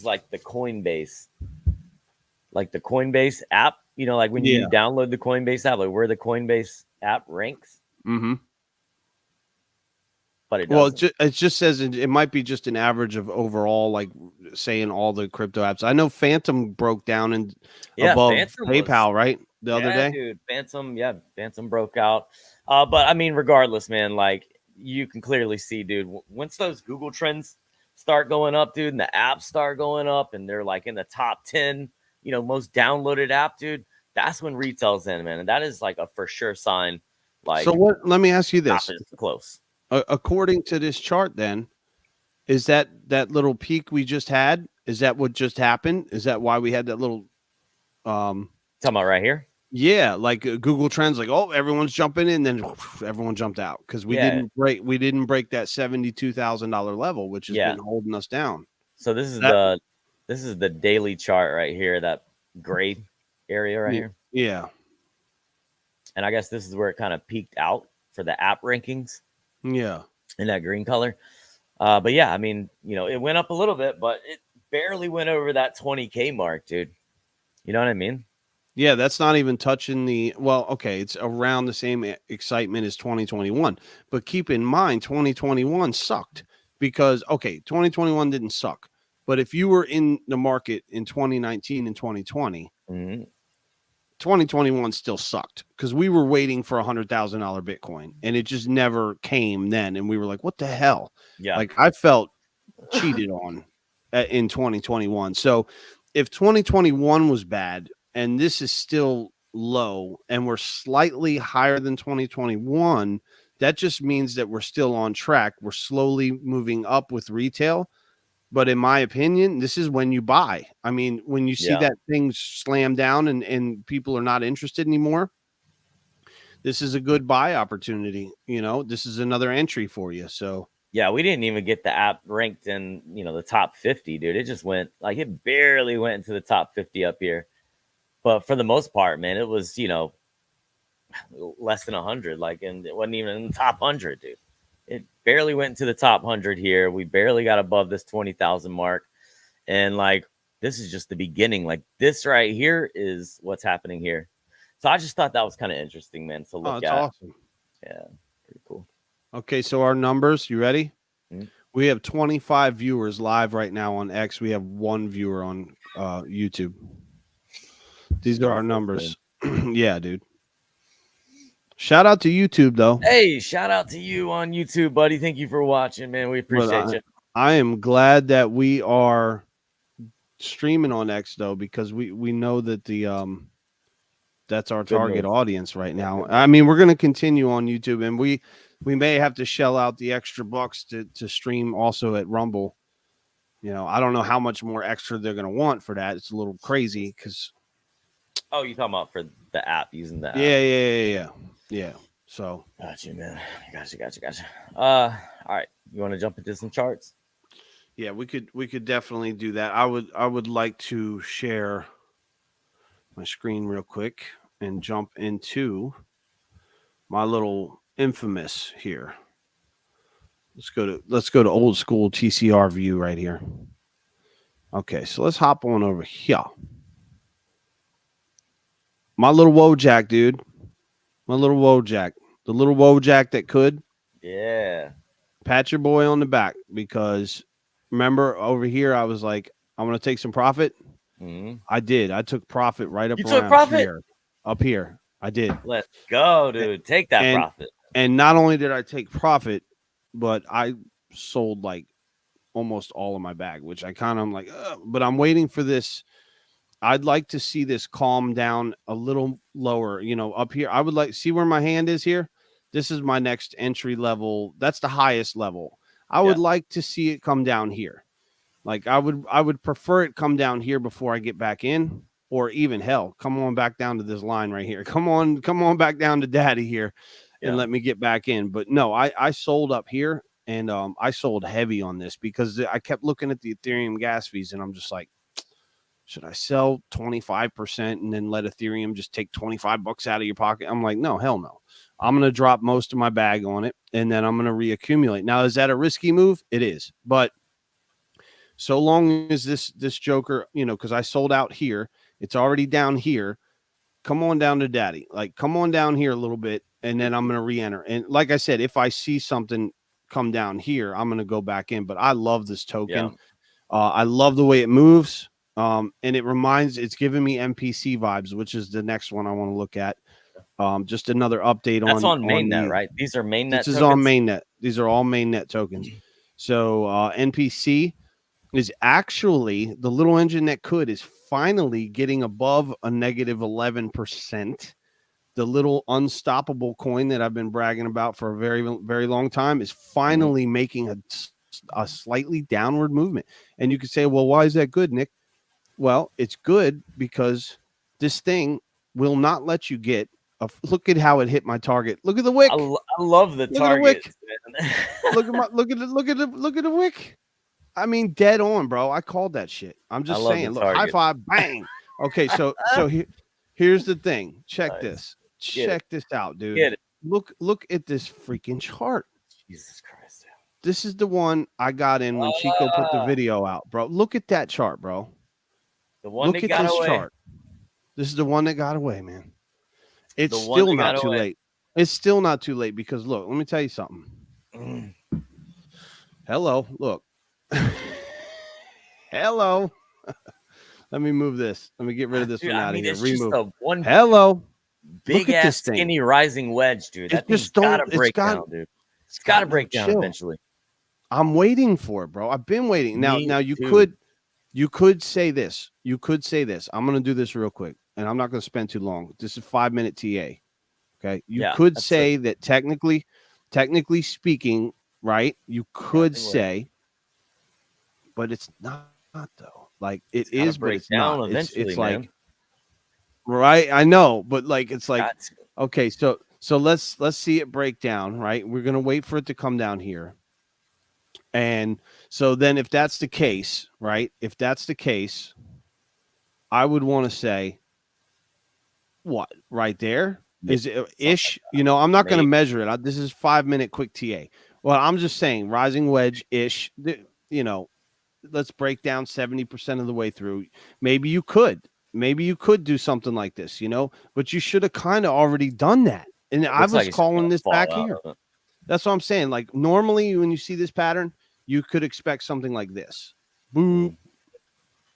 like the Coinbase. Like the Coinbase app, you know, like when you download the Coinbase app, like where the Coinbase app ranks. But it doesn't. Well, it just says it might be just an average of overall, like saying all the crypto apps. I know Phantom broke down and above Phantom PayPal, right? The other day, dude, Phantom broke out. But I mean, regardless, man, like you can clearly see, dude, once those Google trends start going up, dude, and the apps start going up, and they're like in the top 10. You know, most downloaded app, dude. That's when retail's in, man, and that is like a for sure sign. Like, so what? Let me ask you this: close. According to this chart, then, is that little peak we just had? Is that what just happened? Is that why we had that little? Talking about right here. Yeah, like Google Trends, like, oh, everyone's jumping in, then everyone jumped out because we didn't break that $72,000 level, which has been holding us down. So this is the daily chart right here, that gray area right here. Yeah. And I guess this is where it kind of peaked out for the app rankings. Yeah. In that green color. But yeah, I mean, you know, it went up a little bit, but it barely went over that 20K mark, dude. You know what I mean? Yeah, that's not even touching it's around the same excitement as 2021. But keep in mind, 2021 sucked because, 2021 didn't suck. But if you were in the market in 2019 and 2020, 2021 still sucked because we were waiting for $100,000 Bitcoin and it just never came then. And we were like, what the hell? Yeah. Like I felt cheated on in 2021. So if 2021 was bad and this is still low and we're slightly higher than 2021, that just means that we're still on track. We're slowly moving up with retail. But in my opinion, this is when you buy. I mean, when you see that thing slam down and people are not interested anymore, this is a good buy opportunity. You know, this is another entry for you. So yeah, we didn't even get the app ranked in, the top 50, dude. It just went like it barely went into the top 50 up here. But for the most part, man, it was, less than 100. Like, and it wasn't even in the top 100, dude. It barely went into the top 100 here. We barely got above this 20,000 mark. And like, this is just the beginning. Like, this right here is what's happening here. So I just thought that was kind of interesting, man, to look that's at. Awesome. Yeah, pretty cool. Okay, so our numbers, you ready? Mm-hmm. We have 25 viewers live right now on X. We have 1 viewer on YouTube. These are our numbers. Yeah, dude. Shout out to YouTube, though. Hey, shout out to you on YouTube, buddy. Thank you for watching, man. We appreciate you. I am glad that we are streaming on X, though, because we know that that's our target audience right now. I mean, we're going to continue on YouTube, and we may have to shell out the extra bucks to stream also at Rumble. You know, I don't know how much more extra they're going to want for that. It's a little crazy because. Oh, you talking about for the app, using the app? Yeah. So. Gotcha, man. Gotcha. All right. You want to jump into some charts? Yeah, we could definitely do that. I would like to share my screen real quick and jump into my little infamous here. Let's go to old school TCR view right here. Okay, so let's hop on over here. My little Wojak, dude. My little Wojak. The little Wojak that could. Yeah. Pat your boy on the back because remember over here I was like, I'm gonna take some profit. Mm-hmm. I did. I took profit right up. You took profit here. Up here. I did. Let's go, dude. Take that profit. And not only did I take profit, but I sold like almost all of my bag, which I kind of am like, but I'm waiting for this. I'd like to see this calm down a little lower, up here. I would like see where my hand is here. This is my next entry level. That's the highest level. I would like to see it come down here. Like I would prefer it come down here before I get back in, or even hell, come on back down to this line right here. Come on back down to daddy here and let me get back in. But no, I sold up here and I sold heavy on this because I kept looking at the Ethereum gas fees and I'm just like, should I sell 25% and then let Ethereum just take $25 out of your pocket? I'm like, no, hell no. I'm going to drop most of my bag on it and then I'm going to reaccumulate. Now, is that a risky move? It is. But so long as this joker, because I sold out here, it's already down here. Come on down to daddy. Like, come on down here a little bit and then I'm going to re-enter. And like I said, if I see something come down here, I'm going to go back in. But I love this token. Yeah. I love the way it moves. And it's giving me MPC vibes, which is the next one I want to look at. Just another update That's on mainnet, right? These are mainnet. This is on mainnet. These are all mainnet tokens. So NPC is actually the little engine that could is finally getting above a negative 11%. The little unstoppable coin that I've been bragging about for a very, very long time is finally making a slightly downward movement. And you could say, well, why is that good, Nick? Well, it's good because this thing will not let you get look at how it hit my target. Look at the wick. I love the target. Look at the wick. I mean, dead on, bro. I called that shit. I'm just saying. Look, high five, bang. Okay, so here's the thing. Check this. Check this out, dude. Look at this freaking chart. Jesus Christ. This is the one I got in when Chico put the video out, bro. Look at that chart, bro. The one that got away. Chart. This is the one that got away, man. It's still not too late. It's still not too late because look, let me tell you something. Hello, look. Hello. Let me move this. Let me get rid of this Dude, one I out of mean, here. it's just Remove. a one Hello. big Look at ass this thing. skinny rising wedge, dude. It That thing's just got don't. to It's break got. down, dude. It's It's got got to no break down chill. eventually. I'm waiting for it, bro. I've been waiting. Now you too. could say this. You could say this. I'm gonna do this real quick, and I'm not gonna spend too long. This is 5-minute TA. Okay. You could say that technically speaking, right? You could say, but it's not though. Like it is, but it's not. It's like man. right. I know, but like it's like Got okay. So let's see it break down. Right. We're gonna wait for it to come down here. And so then if that's the case, right? If that's the case, I would want to say what right there is it ish. You know, I'm not going to measure it. This is 5-minute quick TA. Well, I'm just saying rising wedge ish. You know, let's break down 70% of the way through. Maybe you could do something like this. You know, but you should have kind of already done that. And I was calling this back here. That's what I'm saying. Like normally when you see this pattern, you could expect something like this. Boop.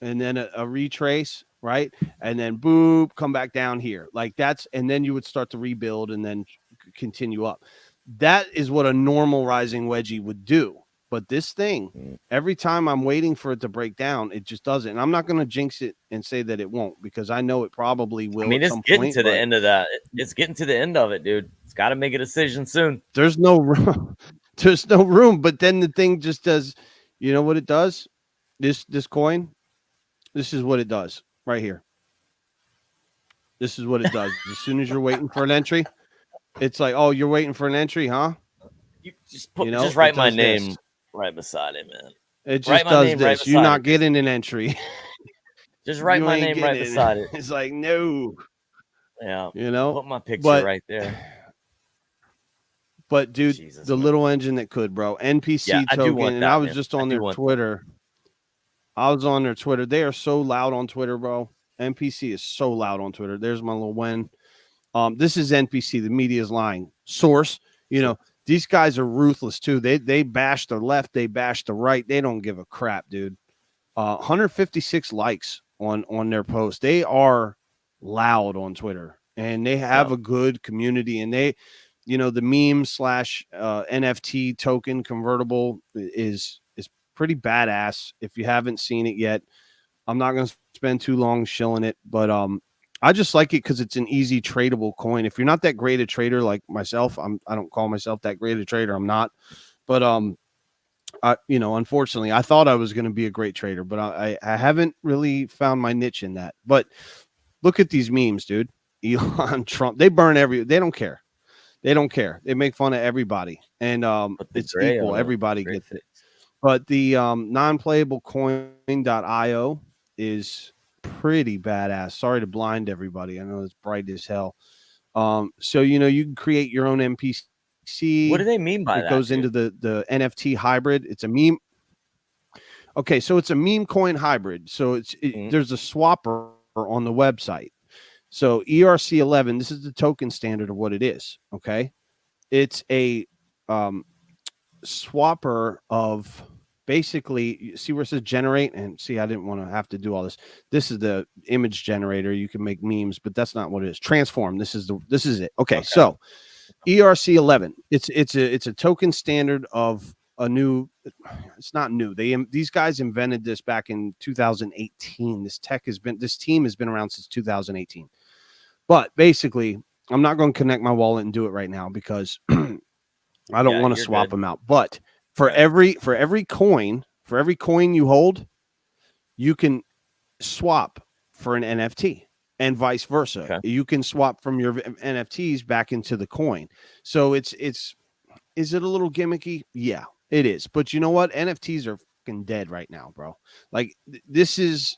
And then a retrace, right? And then boop, come back down here. Like that's, and then you would start to rebuild and then continue up. That is what a normal rising wedgie would do. But this thing, every time I'm waiting for it to break down, it just doesn't. And I'm not going to jinx it and say that it won't, because I know it probably will. I mean, it's getting to the end of that. It's getting to the end of it, dude. It's got to make a decision soon. There's no room. There's no room. But then the thing just does, you know what it does? This coin, this is what it does right here. This is what it does. As soon as you're waiting for an entry, it's like, oh, you're waiting for an entry, huh? You just just write my name right beside it, man. It just does this. You're not getting an entry. Just write my name right beside it. It's like, no. Yeah. You know, put my picture right there. But dude, the little engine that could, bro. NPC token. And I was just on their Twitter. I was on their Twitter. They are so loud on Twitter, bro. NPC is so loud on Twitter. There's my little win. This is NPC. The media is lying. Source, you know, these guys are ruthless too. They bash the left, they bash the right. They don't give a crap, dude. 156 likes on their post. They are loud on Twitter, and they have a good community. And they, you know, the meme / NFT token convertible is pretty badass. If you haven't seen it yet, I'm not going to spend too long shilling it, but I just like it because it's an easy tradable coin. If you're not that great a trader like myself, I don't call myself that great a trader. I'm not, but you know, unfortunately, I thought I was going to be a great trader, but I haven't really found my niche in that. But look at these memes, dude. Elon, Trump, they burn they don't care. They don't care. They make fun of everybody, and it's equal. Everybody gets it. But the non-playable coin.io is pretty badass. Sorry to blind everybody. I know it's bright as hell. So, you know, you can create your own NPC. What do they mean by that? It goes into the NFT hybrid. It's a meme. Okay, so it's a meme coin hybrid. So there's a swapper on the website. So ERC11, this is the token standard of what it is. Okay. It's a swapper of basically, you see where it says generate, and see, I didn't want to have to do all this. This is the image generator. You can make memes, but that's not what it is. Transform. This is it. Okay. So ERC11, it's a token standard of a new, it's not new. These guys invented this back in 2018. This team has been around since 2018. But basically, I'm not going to connect my wallet and do it right now because I don't want to swap them out. But for every coin you hold, you can swap for an NFT, and vice versa. Okay. You can swap from your NFTs back into the coin. So is it a little gimmicky? Yeah, it is. But you know what? NFTs are fucking dead right now, bro. Like this is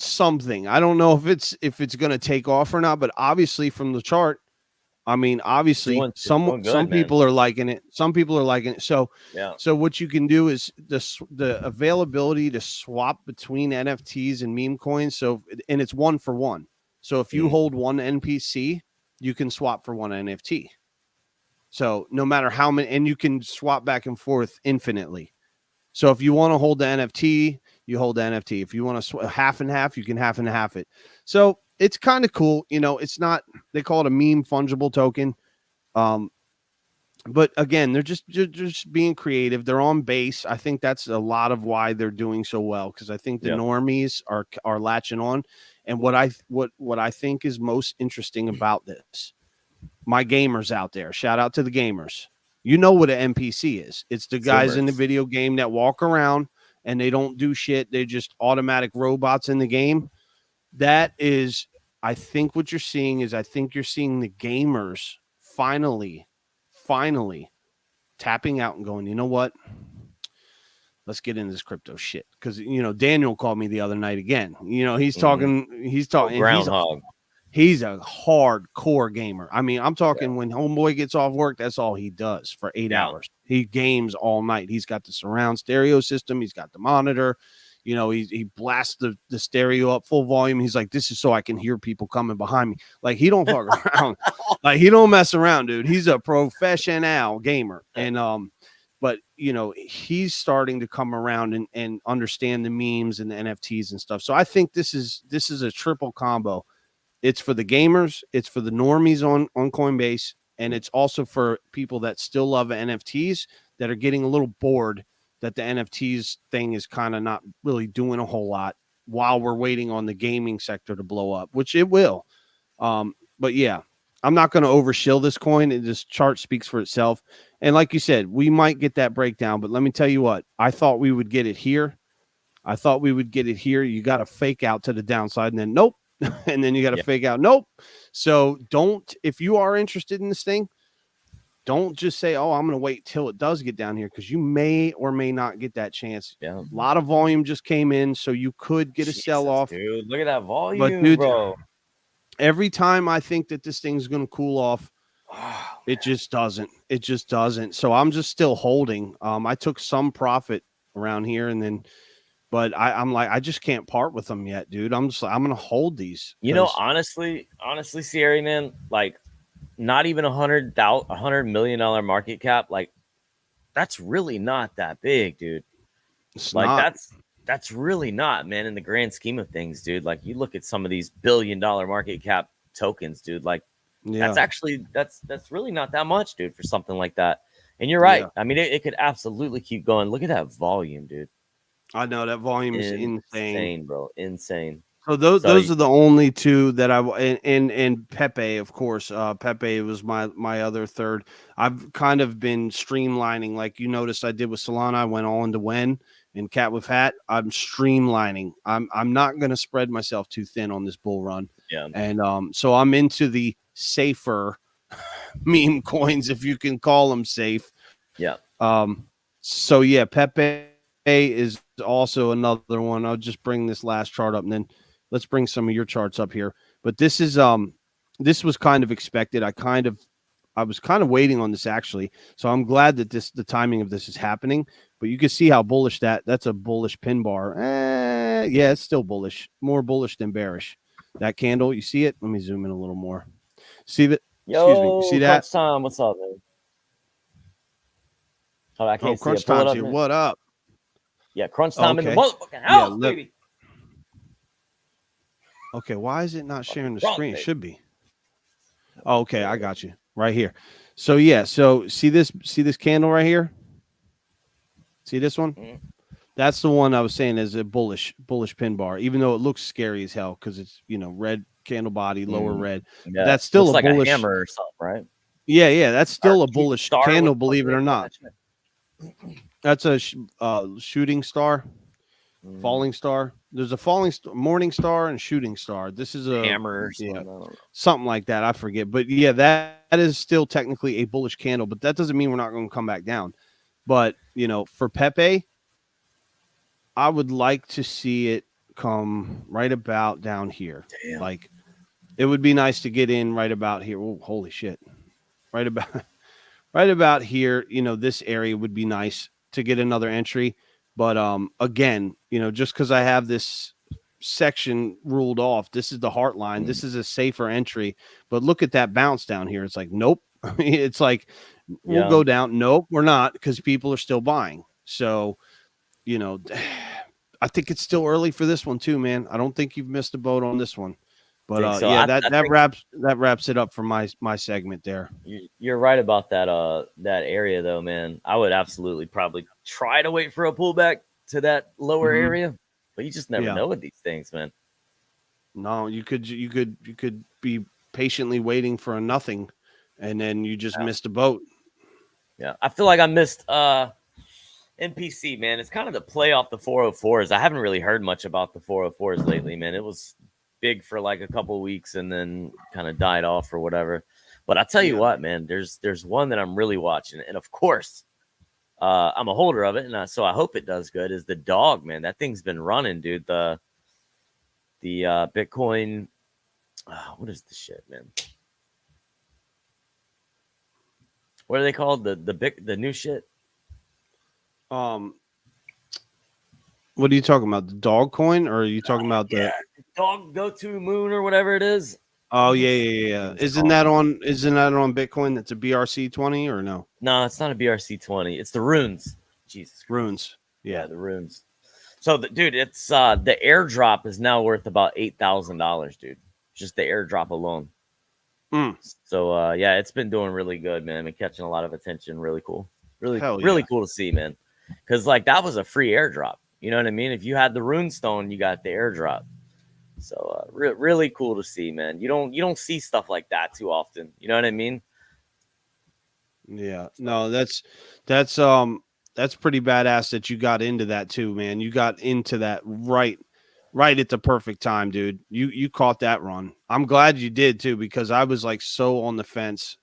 something. I don't know if it's going to take off or not, but obviously from the chart, I mean, obviously some people are liking it. Some people are liking it. So, so what you can do is the availability to swap between NFTs and meme coins. So, and it's 1 for 1. So if you hold one NPC, you can swap for one NFT. So no matter how many, and you can swap back and forth infinitely. So if you want to hold the NFT, you hold the NFT. If you want to half and half, you can half and half it. So it's kind of cool. You know, it's not, they call it a meme fungible token. But again, they're just being creative. They're on base. I think that's a lot of why they're doing so well, because I think the normies are latching on. And what I think is most interesting about this, my gamers out there, shout out to the gamers. You know what an NPC is. It's the guys in the video game that walk around and they don't do shit. They're just automatic robots in the game. That is, I think what you're seeing is, I think you're seeing the gamers finally tapping out and going, you know what? Let's get into this crypto shit. Because, you know, Daniel called me the other night again. You know, he's talking. Groundhog. He's a hardcore gamer. I mean, I'm talking when homeboy gets off work, that's all he does for 8 hours. He games all night. He's got the surround stereo system. He's got the monitor. You know, he blasts the stereo up full volume. He's like, this is so I can hear people coming behind me. Like, he don't fuck around. Like, he don't mess around, dude. He's a professional gamer. And, but, you know, he's starting to come around and understand the memes and the NFTs and stuff. So I think this is a triple combo. It's for the gamers, it's for the normies on Coinbase, and it's also for people that still love NFTs that are getting a little bored that the NFTs thing is kind of not really doing a whole lot while we're waiting on the gaming sector to blow up, which it will. But yeah, I'm not going to overshill this coin. This chart speaks for itself. And like you said, we might get that breakdown, but let me tell you what, I thought we would get it here. You got to fake out to the downside and then nope. And then you got to fake out. Nope. So if you are interested in this thing, don't just say, oh, I'm going to wait till it does get down here, because you may or may not get that chance. Yeah. A lot of volume just came in, so you could get a sell-off. Dude, look at that volume, but dude, bro. Every time I think that this thing's going to cool off, it just doesn't. It just doesn't. So I'm just still holding. I took some profit around here, and then but I'm like, I just can't part with them yet, dude. I'm going to hold these. You know, honestly, Sierra, man, like, not even $100 million market cap. Like, that's really not that big, dude. It's like not. That's really not, man, in the grand scheme of things, dude. Like, you look at some of these $1 billion market cap tokens, dude. Like, that's really not that much, dude, for something like that. And you're right. I mean, it could absolutely keep going. Look at that volume, dude. I know that volume is insane, bro. Insane. So those are the only two that and Pepe, of course. Pepe was my other third. I've kind of been streamlining, like you noticed I did with Solana. I went all into Wen and Cat with Hat. I'm streamlining. I'm not going to spread myself too thin on this bull run. Yeah. And so I'm into the safer meme coins, if you can call them safe. Yeah. So yeah, Pepe is also another one. I'll just bring this last chart up, and then let's bring some of your charts up here. But this is this was kind of expected. I was kind of waiting on this, actually. So I'm glad that the timing of this is happening. But you can see how bullish that's a bullish pin bar. Yeah, it's still bullish. More bullish than bearish. That candle, you see it? Let me zoom in a little more. See that? Excuse me. You see that? Crunch time. What's up, man? Oh, I can't Crunch see it. Pull time. it up, what up? Yeah, crunch time in the motherfucking house, baby. Okay, why is it not sharing the screen? It should be. Oh, okay, I got you right here. So yeah, so see this candle right here? See this one? Mm-hmm. That's the one I was saying is a bullish pin bar, even though it looks scary as hell because it's, you know, red candle body, lower red. Yeah, that's still looks a like bullish a hammer or something, right? Yeah, that's still a bullish candle, believe it or not. That's a shooting star, falling star. There's a morning star and shooting star. This is a hammer or something like that. I forget. But yeah, that is still technically a bullish candle, but that doesn't mean we're not going to come back down. But, you know, for Pepe, I would like to see it come right about down here. Damn. Like, it would be nice to get in right about here. Oh, holy shit. Right about here, you know, this area would be nice to get another entry. But again, you know, just because I have this section ruled off, this is the heart line. This is a safer entry. But look at that bounce down here. It's like, nope. It's like, we'll go down. Nope, we're not, because people are still buying. So, you know, I think it's still early for this one too, man. I don't think you've missed a boat on this one. But So yeah, I that think wraps it up for my segment there. you're right about that area though, man. I would absolutely probably try to wait for a pullback to that lower Mhm. area, but you just never Yeah. know with these things, man. No, you could be patiently waiting for a nothing, and then you just missed a boat. Yeah, I feel like I missed NPC, man. It's kind of the play off the 404s. I haven't really heard much about the 404s lately, man. It was big for like a couple weeks and then kind of died off or whatever. But I tell you Yeah. what, man, there's one that I'm really watching, and of course, I'm a holder of it, and so I hope it does good. Is the dog, man? That thing's been running, dude. The Bitcoin. What is the shit, man? What are they called? The new shit. What are you talking about? The dog coin, or are you talking about the? Dog go to moon or whatever it is. Oh yeah. Isn't that on Bitcoin? That's a BRC20 or no? No, it's not a BRC20. It's the runes. Jesus Christ. Runes. Yeah, Yeah. the runes. So, dude, it's the airdrop is now worth about $8,000, dude. Just the airdrop alone. Mm. So, yeah, it's been doing really good, man. Been catching a lot of attention. Really cool. Really cool to see, man. Because like that was a free airdrop. You know what I mean? If you had the rune stone, you got the airdrop. So, really cool to see, man. You don't see stuff like that too often. You know what I mean? Yeah. No, that's pretty badass that you got into that too, man. You got into that right at the perfect time, dude. You caught that run. I'm glad you did too, because I was like so on the fence.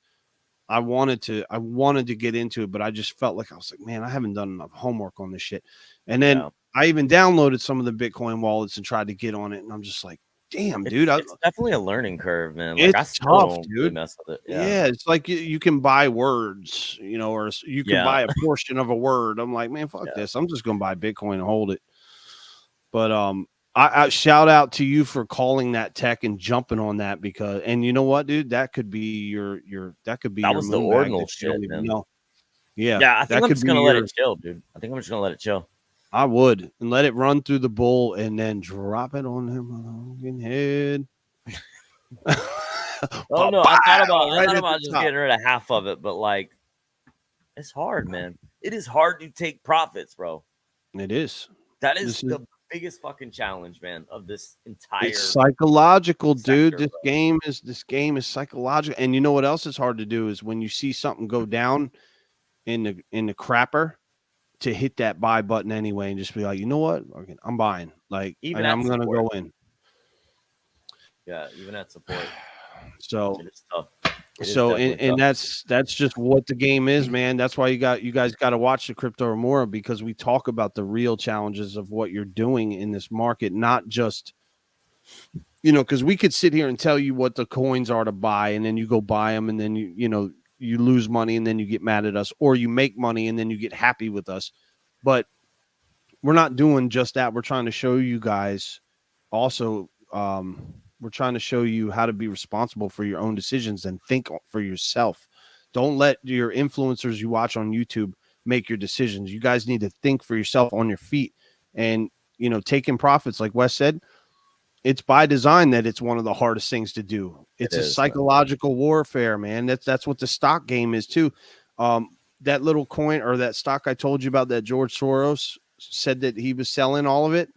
I wanted to get into it, but I just felt like I was like, man, I haven't done enough homework on this shit. And then I even downloaded some of the Bitcoin wallets and tried to get on it, and I'm just like, damn, dude, it's definitely a learning curve, man. Like it's I still tough, don't dude. really mess with it. Yeah, it's like you can buy words, or you can buy a portion of a word. I'm like, man, fuck this. I'm just gonna buy Bitcoin and hold it. But I shout out to you for calling that tech and jumping on that, because, and you know what, dude, that could be your that was the ordinal shit, man. Yeah, I think I'm just gonna let it chill, dude. I think I'm just gonna let it chill. I would, and let it run through the bull and then drop it on him head. Oh no, I thought about just getting rid of half of it, but like, it's hard, man. It is hard to take profits, bro. It is. That is the biggest fucking challenge, man, of this entire. It's psychological, dude. This game is psychological, and you know what else is hard to do is when you see something go down in the crapper, to hit that buy button anyway and just be like, you know what, okay, I'm buying. Like, and I'm gonna go in. Yeah, even at support. So it is tough. And that's just what the game is, man. That's why you guys got to watch the Crypto Remora, because we talk about the real challenges of what you're doing in this market, not just, because we could sit here and tell you what the coins are to buy, and then you go buy them, and then you lose money, and then you get mad at us, or you make money and then you get happy with us. But we're not doing just that. We're trying to show you guys also, we're trying to show you how to be responsible for your own decisions and think for yourself. Don't let your influencers you watch on YouTube make your decisions. You guys need to think for yourself on your feet, and, taking profits, like Wes said, it's by design that it's one of the hardest things to do. It's a psychological warfare, man. That's what the stock game is too. That little coin, or that stock I told you about, that George Soros said that he was selling all of it.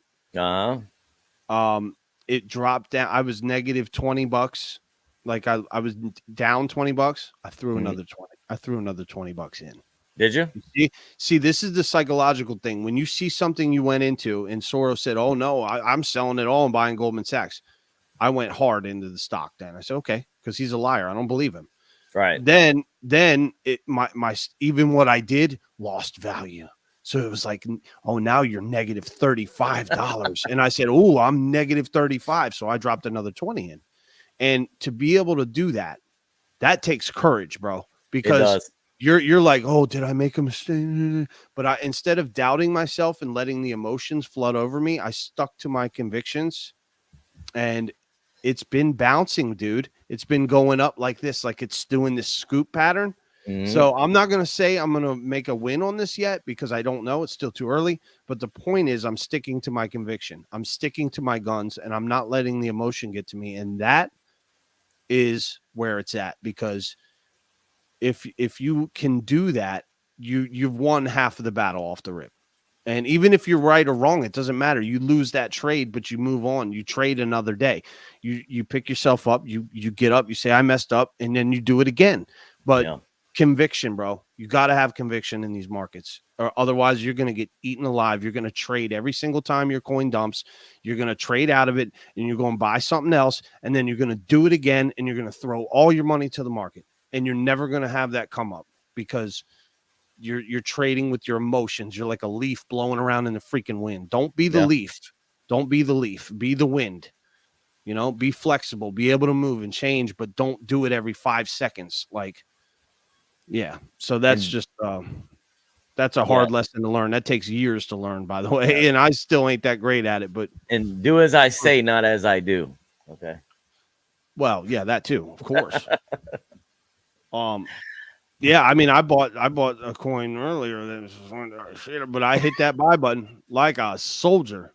It dropped down. I was negative $20. Like I was down $20. I threw another 20. I threw another $20 in. Did you? See, this is the psychological thing. When you see something you went into, and Soros said, "Oh no, I'm selling it all and buying Goldman Sachs," I went hard into the stock. Then I said, "Okay," because he's a liar. I don't believe him. Right. Then my even what I did lost value. So it was like, oh, now you're negative $35. And I said, oh, I'm negative 35. So I dropped another 20 in. And to be able to do that takes courage, bro, because you're like, oh, did I make a mistake? But instead of doubting myself and letting the emotions flood over me, I stuck to my convictions, and it's been bouncing, dude. It's been going up like this, like it's doing this scoop pattern. So I'm not going to say I'm going to make a win on this yet because I don't know. It's still too early. But the point is I'm sticking to my conviction. I'm sticking to my guns and I'm not letting the emotion get to me. And that is where it's at, because if you can do that, you've won half of the battle off the rip. And even if you're right or wrong, it doesn't matter. You lose that trade, but you move on. You trade another day. You pick yourself up. You get up. You say, I messed up, and then you do it again. But conviction, bro. You got to have conviction in these markets, or otherwise you're going to get eaten alive. You're going to trade every single time your coin dumps. You're going to trade out of it, and you're going to buy something else, and then you're going to do it again, and you're going to throw all your money to the market, and you're never going to have that come up because you're trading with your emotions. You're like a leaf blowing around in the freaking wind. Don't be the leaf. Don't be the leaf. Be the wind. You know, be flexible, be able to move and change, but don't do it every 5 seconds. Like, so that's just that's a hard lesson to learn. That takes years to learn, by the way. And I still ain't that great at it, but do as I say, not as I do. Okay. Well, yeah, that too, of course. Yeah, I mean, I bought a coin earlier, but I hit that buy button like a soldier,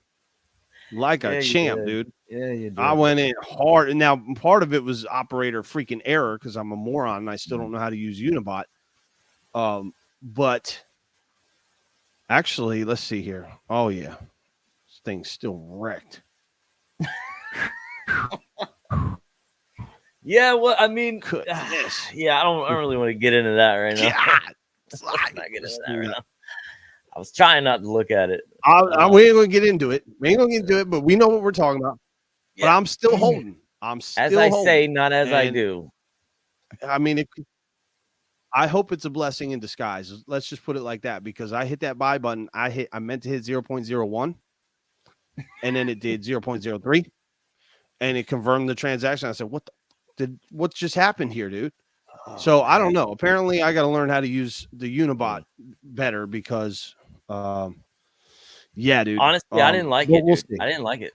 like a champ, dude. Yeah, you did. I went in hard, and now part of it was operator freaking error because I'm a moron and I still don't know how to use Unibot. But actually, let's see here. Oh yeah, this thing's still wrecked. Yeah, well, I mean, goodness. Yeah, I don't really want to get into that right now. Let's not get into that right now. I was trying not to look at it. We ain't gonna get into it. We ain't gonna get into it, but we know what we're talking about. But I'm still holding. I'm still as I holding. say, not as I do. I mean, I hope it's a blessing in disguise. Let's just put it like that, because I hit that buy button. I meant to hit 0.01, and then it did 0.03, and it confirmed the transaction. I said, what just happened here, dude? So I don't know. Apparently, I got to learn how to use the Unibot better because, dude. Honestly, I didn't like it. I didn't like it.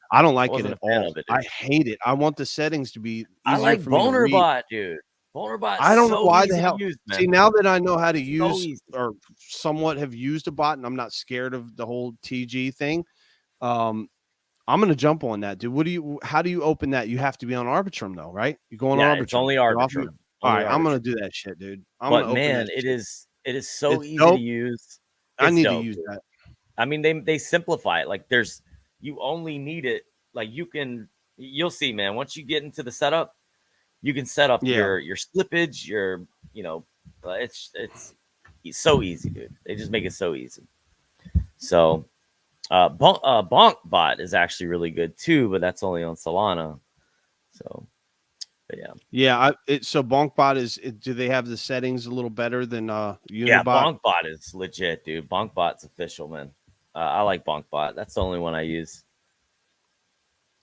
I don't like it at all. I hate it. I want the settings to be easier for me to read. Bonerbot, dude. Bonerbot. I don't know why the hell. See, now that I know how to use or somewhat have used a bot, and I'm not scared of the whole TG thing, I'm gonna jump on that, dude. How do you open that? You have to be on Arbitrum though, right? You go on Arbitrum. It's only Arbitrum. All right, I'm gonna do that shit, dude. But man, it is so easy to use. I need to use that. I mean, they simplify it. Like you only need it. Like you'll see, man. Once you get into the setup, you can set up your slippage, it's so easy, dude. They just make it so easy. So Bonk Bot is actually really good too, but that's only on Solana. So but so Bonk Bot do they have the settings a little better than Unibot? Yeah, Bonk Bot is legit, dude. Bonk Bot's official, man. I like Bonk Bot. That's the only one I use.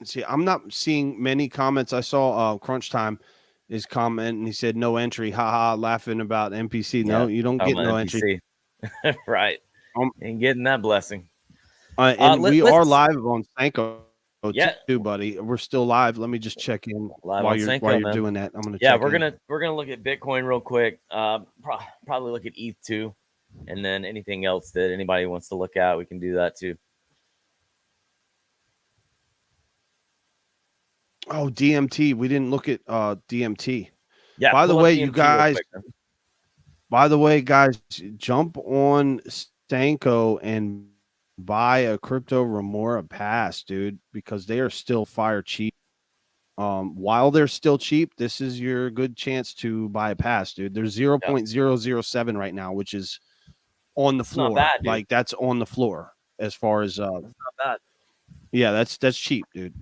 See, I'm not seeing many comments. I saw Crunch Time is comment and he said no entry, haha, laughing about NPC. No, you don't get no entry. Right. Ain't getting that blessing. And we are live on Sanko too, buddy. We're still live. Let me just check in while you're doing that. I'm gonna we're gonna look at Bitcoin real quick. Probably look at ETH too, and then anything else that anybody wants to look at, we can do that too. Oh, DMT. We didn't look at DMT. Yeah. By the way, you guys. By the way, guys, jump on Sanko and buy a Crypto Remora pass, dude, because they are still fire cheap. While they're still cheap, this is your good chance to buy a pass, dude. They're 0.007 right now, which is on the floor. Not bad, dude. Like that's on the floor as far as that's not bad. Yeah, that's cheap, dude.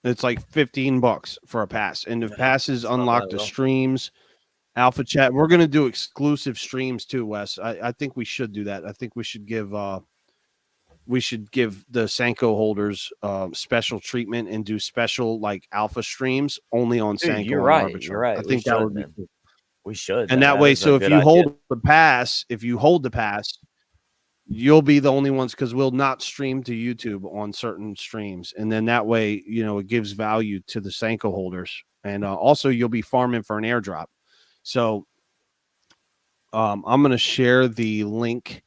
It's like $15 for a pass, and the passes unlock the streams, alpha chat. We're gonna do exclusive streams too, Wes. I think we should do that. I think we should give the Sanko holders special treatment and do special like alpha streams only on Sanko. You're right. You're right. I think that would be cool. We should. And that way, so if you hold the pass, you'll be the only ones, because we'll not stream to YouTube on certain streams. And then that way, it gives value to the Sanko holders. And also you'll be farming for an airdrop. So I'm going to share the link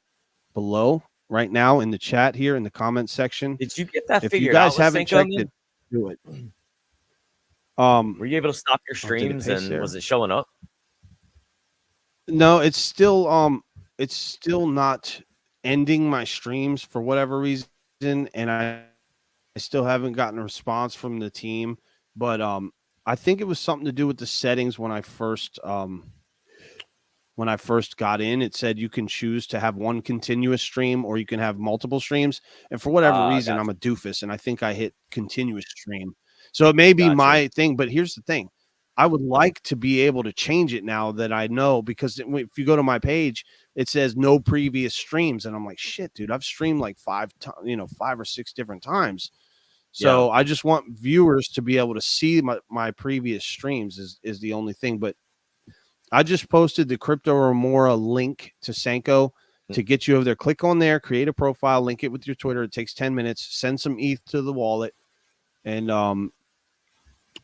below right now in the chat here in the comment section. Did you get that If you figured guys out with haven't Cinco? checked it, do it. Were you able to stop your Oh, did it streams paste and there? was it showing up? No, it's still not ending my streams for whatever reason, and I still haven't gotten a response from the team. But I think it was something to do with the settings when I first got in. It said you can choose to have one continuous stream or you can have multiple streams. And for whatever reason, I'm Gotcha. a doofus and I think I hit continuous stream. So it may be Gotcha. my thing, but here's the thing. I would like to be able to change it now that I know, because if you go to my page, it says no previous streams. And I'm like, shit, dude, I've streamed like 5 or 6 different times. So I just want viewers to be able to see my previous streams is the only thing. But I just posted the Crypto Remora link to Sanko to get you over there. Click on there, create a profile, link it with your Twitter. It takes 10 minutes. Send some ETH to the wallet. And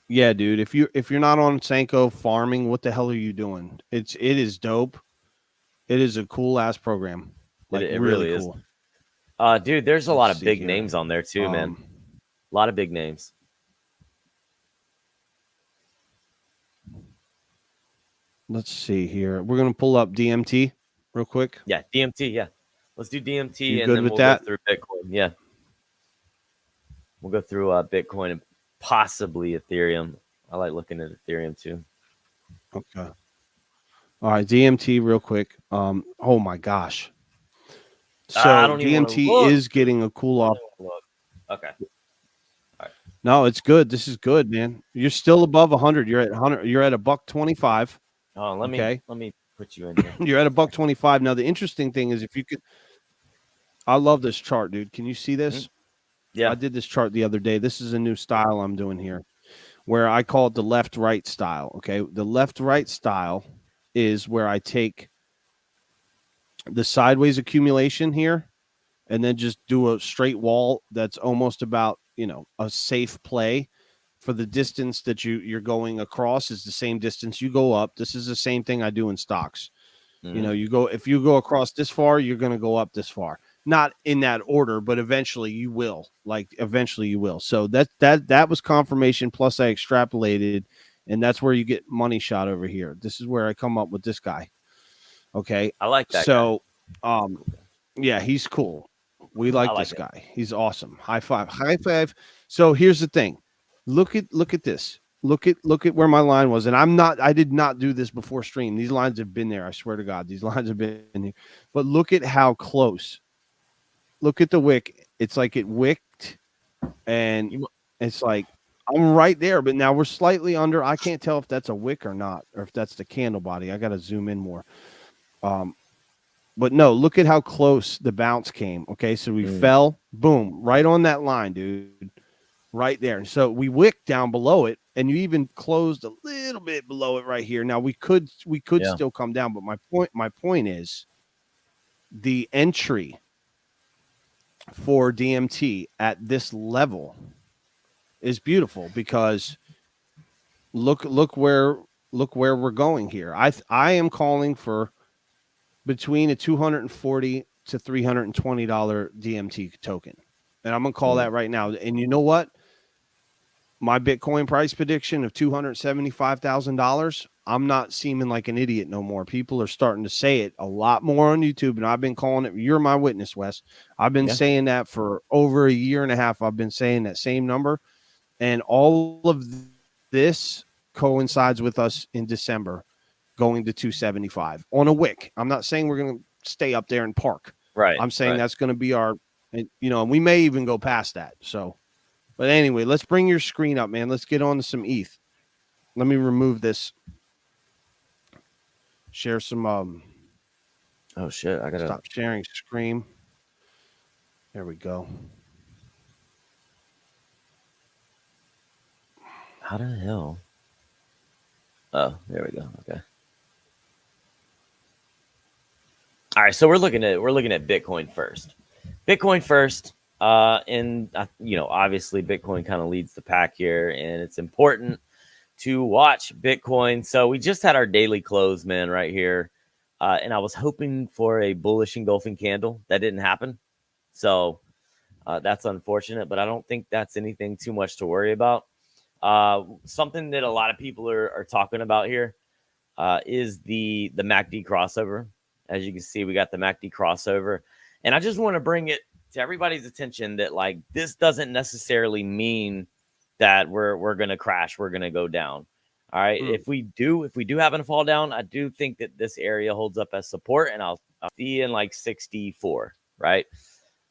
yeah, dude, if you're not on Sanko farming, what the hell are you doing? It is dope. It is a cool ass program. Like It really really cool. is. Dude, there's a lot of big here. names on there too, man. A lot of big names. Let's see here. We're gonna pull up DMT real quick. Yeah, DMT. Yeah, let's do DMT, You and good then with we'll that? go through Bitcoin. Yeah, we'll go through Bitcoin and possibly Ethereum. I like looking at Ethereum too. Okay. All right, DMT real quick. Oh my gosh. So DMT is getting a cool off. Okay. No, it's good. This is good, man. You're still above 100. You're at 100. You're at $1.25. Oh, let me put you in here. You're at $1.25. Now the interesting thing is, if you could, I love this chart, dude. Can you see this? Yeah, I did this chart the other day. This is a new style I'm doing here, where I call it the left-right style. Okay, the left-right style is where I take the sideways accumulation here and then just do a straight wall that's almost about, a safe play for the distance that you're going across is the same distance you go up. This is the same thing I do in stocks. If you go across this far, you're going to go up this far. Not in that order, but eventually you will. So that was confirmation. Plus I extrapolated, and that's where you get money shot over here. This is where I come up with this guy. Okay. I like that. So, yeah, he's cool. We like this guy. He's awesome. High five. So here's the thing. Look at this. Look at where my line was. And I did not do this before stream. These lines have been there. I swear to God, these lines have been here. But look at how close. Look at the wick. It's like it wicked, and it's like I'm right there, but now we're slightly under. I can't tell if that's a wick or not, or if that's the candle body. I got to zoom in more. But no, look at how close the bounce came. Okay, so we fell, boom, right on that line, dude, right there. And so we wicked down below it, and you even closed a little bit below it right here. Now we could still come down, but my point is the entry for DMT at this level is beautiful, because look where we're going here. I am calling for between a $240 to $320 DMT token. And I'm going to call that right now. And you know what? My Bitcoin price prediction of $275,000, I'm not seeming like an idiot no more. People are starting to say it a lot more on YouTube, and I've been calling it. You're my witness, Wes. I've been saying that for over a year and a half. I've been saying that same number. And all of this coincides with us in December going to 275 on a wick. I'm not saying we're going to stay up there and park. Right. I'm saying that's going to be our, and we may even go past that. So, but anyway, let's bring your screen up, man. Let's get on to some ETH. Let me remove this. Share some. Oh shit! I gotta stop sharing screen. There we go. How the hell? Oh, there we go. Okay. All right, so we're looking at Bitcoin first. And obviously Bitcoin kind of leads the pack here, and it's important to watch Bitcoin. So we just had our daily close, man, right here. and I was hoping for a bullish engulfing candle. That didn't happen. So that's unfortunate, but I don't think that's anything too much to worry about. Something that a lot of people are talking about here is the MACD crossover. As you can see, we got the MACD crossover. And I just want to bring it to everybody's attention that like this doesn't necessarily mean that we're gonna crash, we're gonna go down. All right. If we do happen to fall down, I do think that this area holds up as support, and I'll see in like 64, right?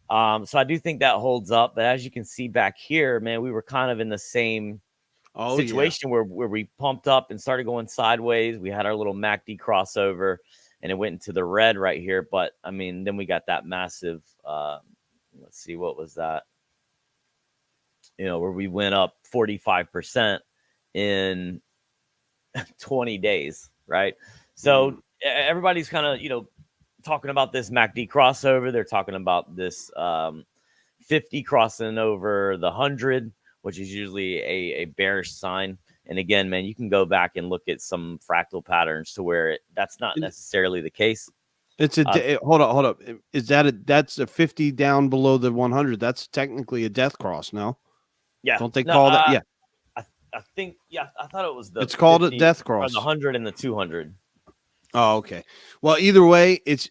So I do think that holds up. But as you can see back here, man, we were kind of in the same situation where we pumped up and started going sideways. We had our little MACD crossover and it went into the red right here. But I mean, then we got that massive, let's see, what was that? Where we went up 45% in 20 days, right? So everybody's kind of, talking about this MACD crossover. They're talking about this 50 crossing over the 100, which is usually a bearish sign. And again, man, you can go back and look at some fractal patterns to where that's not necessarily the case. It's hold up. Is that's a 50 down below the 100? That's technically a death cross, no? Yeah. Don't they call that? Yeah. I think, I thought it was it's called a death cross. The 100 and the 200. Oh, okay. Well, either way, it's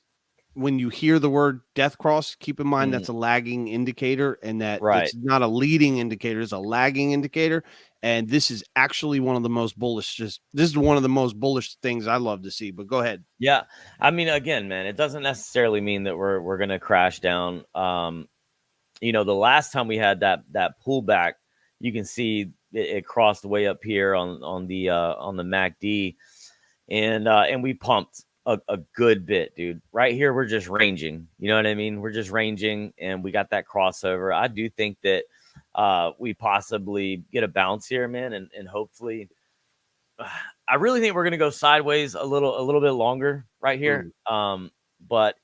when you hear the word death cross, keep in mind that's a lagging indicator, and that it's not a leading indicator, it's a lagging indicator. And this is actually one of the most bullish. This is one of the most bullish things I love to see. But go ahead. Yeah, I mean, again, man, it doesn't necessarily mean that we're gonna crash down. The last time we had that pullback, you can see it crossed way up here on the MACD, and we pumped a good bit, dude. Right here, we're just ranging. You know what I mean? We're just ranging, and we got that crossover. I do think that we possibly get a bounce here, man, and hopefully, I really think we're gonna go sideways a little bit longer right here. But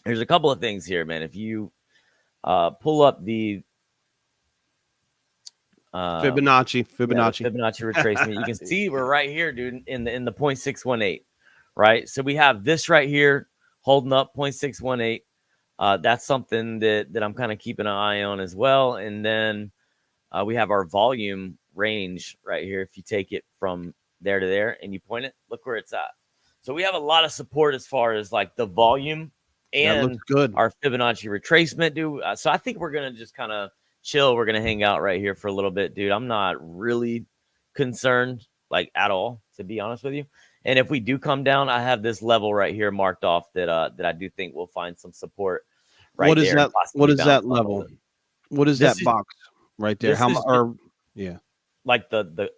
there's a couple of things here, man. If you pull up the Fibonacci retracement, you can see we're right here, dude, in the 0.618, right? So we have this right here holding up 0.618. That's something that I'm kind of keeping an eye on as well. And then we have our volume range right here. If you take it from there to there and you point it, look where it's at. So we have a lot of support as far as like the volume and our Fibonacci retracement, dude. So I think we're gonna just kind of chill. We're gonna hang out right here for a little bit, dude. I'm not really concerned, like, at all, to be honest with you. And if we do come down, I have this level right here marked off that I do think we'll find some support right what is there. What is that level? What is that box right there? How much? Like the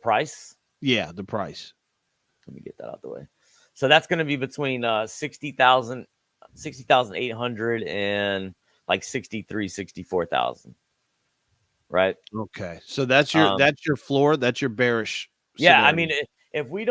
price? Yeah, the price. Let me get that out the way. So that's going to be between 60,800 and like 64,000. Right? Okay. So that's your floor, that's your bearish scenario. I mean, if we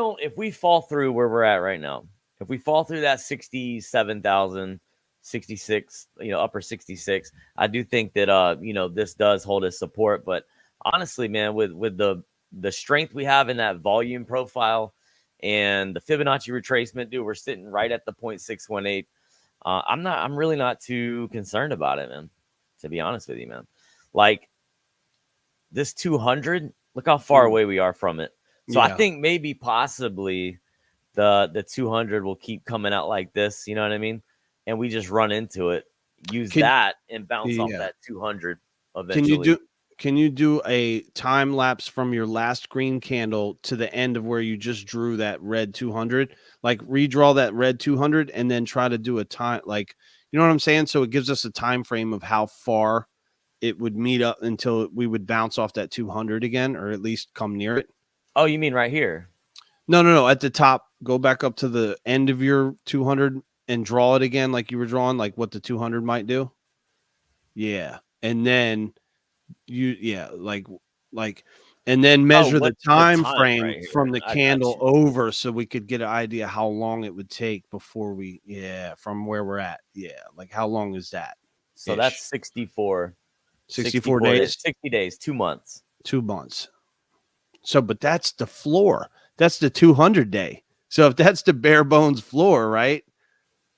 fall through where we're at right now, if we fall through that 67,000, 66, upper 66, I do think that this does hold as support. But honestly, man, with the strength we have in that volume profile and the Fibonacci retracement, dude, we're sitting right at the 0.618. I'm really not too concerned about it, man, to be honest with you, man. Like this 200, look how far away we are from it. So I think maybe possibly the 200 will keep coming out like this, you know what I mean? And we just run into it, use that and bounce off that 200 eventually. Can you do a time lapse from your last green candle to the end of where you just drew that red 200? Like redraw that red 200 and then try to do a time, like, you know what I'm saying? So it gives us a time frame of how far it would meet up until we would bounce off that 200 again, or at least come near it. Oh, you mean right here? No. At the top, go back up to the end of your 200 and draw it again like you were drawing, like what the 200 might do. Yeah. And then and then measure the time frame right from the candle over so we could get an idea how long it would take before we from where we're at. Yeah. Like how long is that? So that's 64 days, 60 days, 2 months. 2 months. So, but that's the floor. That's the 200 day. So if that's the bare bones floor, right?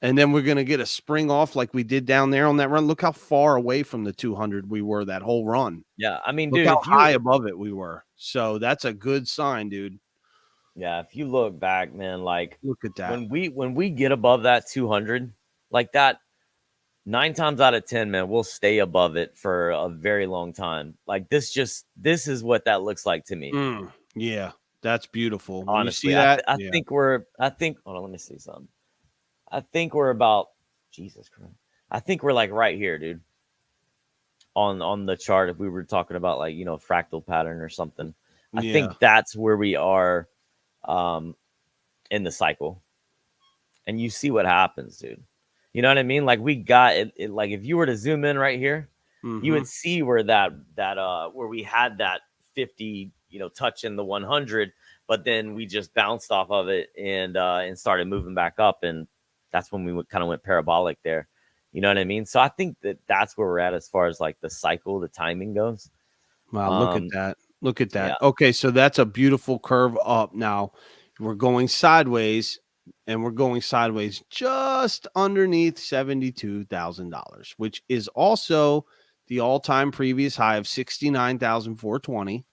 And then we're going to get a spring off like we did down there on that run. Look how far away from the 200 we were that whole run. Yeah, I mean, Look dude, how if you high above it we were. So that's a good sign, dude. yeah, if you look back, man, like Look at that. when we get above that 200, like that, 9 times out of 10, man, we'll stay above it for a very long time. Like this is what that looks like to me. Yeah, that's beautiful. When you see Honestly, that, I think hold on, let me see something. I think we're about Jesus Christ. I think we're like right here, dude. On the chart, if we were talking about like, fractal pattern or something. I think that's where we are in the cycle. And you see what happens, dude. You know what I mean? Like we got it like if you were to zoom in right here, you would see where that where we had that 50, touch in the 100, but then we just bounced off of it and started moving back up, and that's when we kind of went parabolic there. You know what I mean? So I think that's where we're at as far as like the cycle, the timing goes. Wow, look at that. Look at that. Yeah. Okay, so that's a beautiful curve up. Now we're going sideways, and we're going sideways just underneath $72,000, which is also the all-time previous high of 69,420.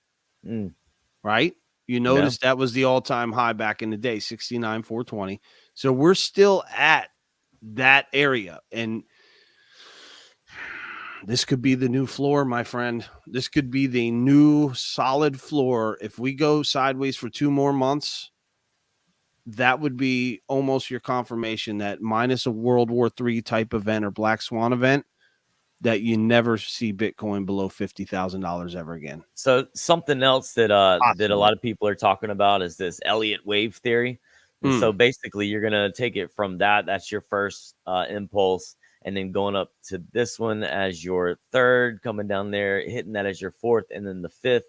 Right? You notice that was the all-time high back in the day, 69,420. So we're still at that area, and this could be the new floor, my friend. This could be the new solid floor. If we go sideways for 2 more months, that would be almost your confirmation that minus a World War III type event or Black Swan event, that you never see Bitcoin below $50,000 ever again. So something else that that a lot of people are talking about is this Elliott wave theory. And so basically you're going to take it from that's your first impulse, and then going up to this one as your third, coming down there, hitting that as your fourth, and then the fifth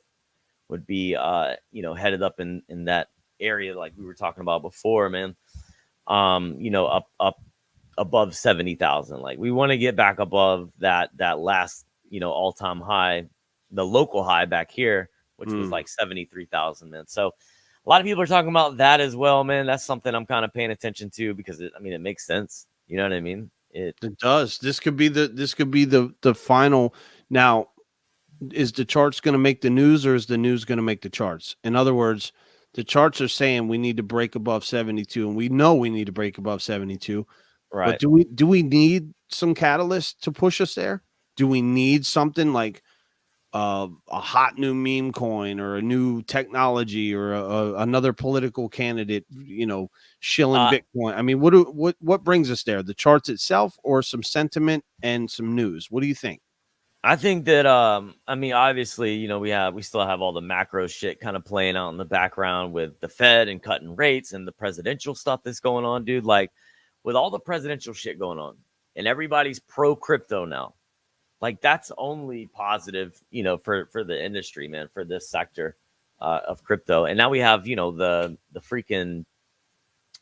would be headed up in that area like we were talking about before, man. Up above 70,000. Like we want to get back above that last, all-time high, the local high back here, which was like 73,000, man. So a lot of people are talking about that as well, man. That's something I'm kind of paying attention to because it makes sense. You know what I mean? It does. This could be the final. Now, is the charts going to make the news, or is the news going to make the charts? In other words, the charts are saying we need to break above 72, and we know we need to break above 72. right. But do we need some catalyst to push us there? Do we need something like a hot new meme coin or a new technology or another political candidate, shilling Bitcoin? I mean, what brings us there? The charts itself, or some sentiment and some news? What do you think? I think that obviously, we still have all the macro shit kind of playing out in the background with the Fed and cutting rates and the presidential stuff that's going on, dude. Like with all the presidential shit going on and everybody's pro crypto now, like that's only positive, for the industry, man, for this sector of crypto. And now we have, the freaking,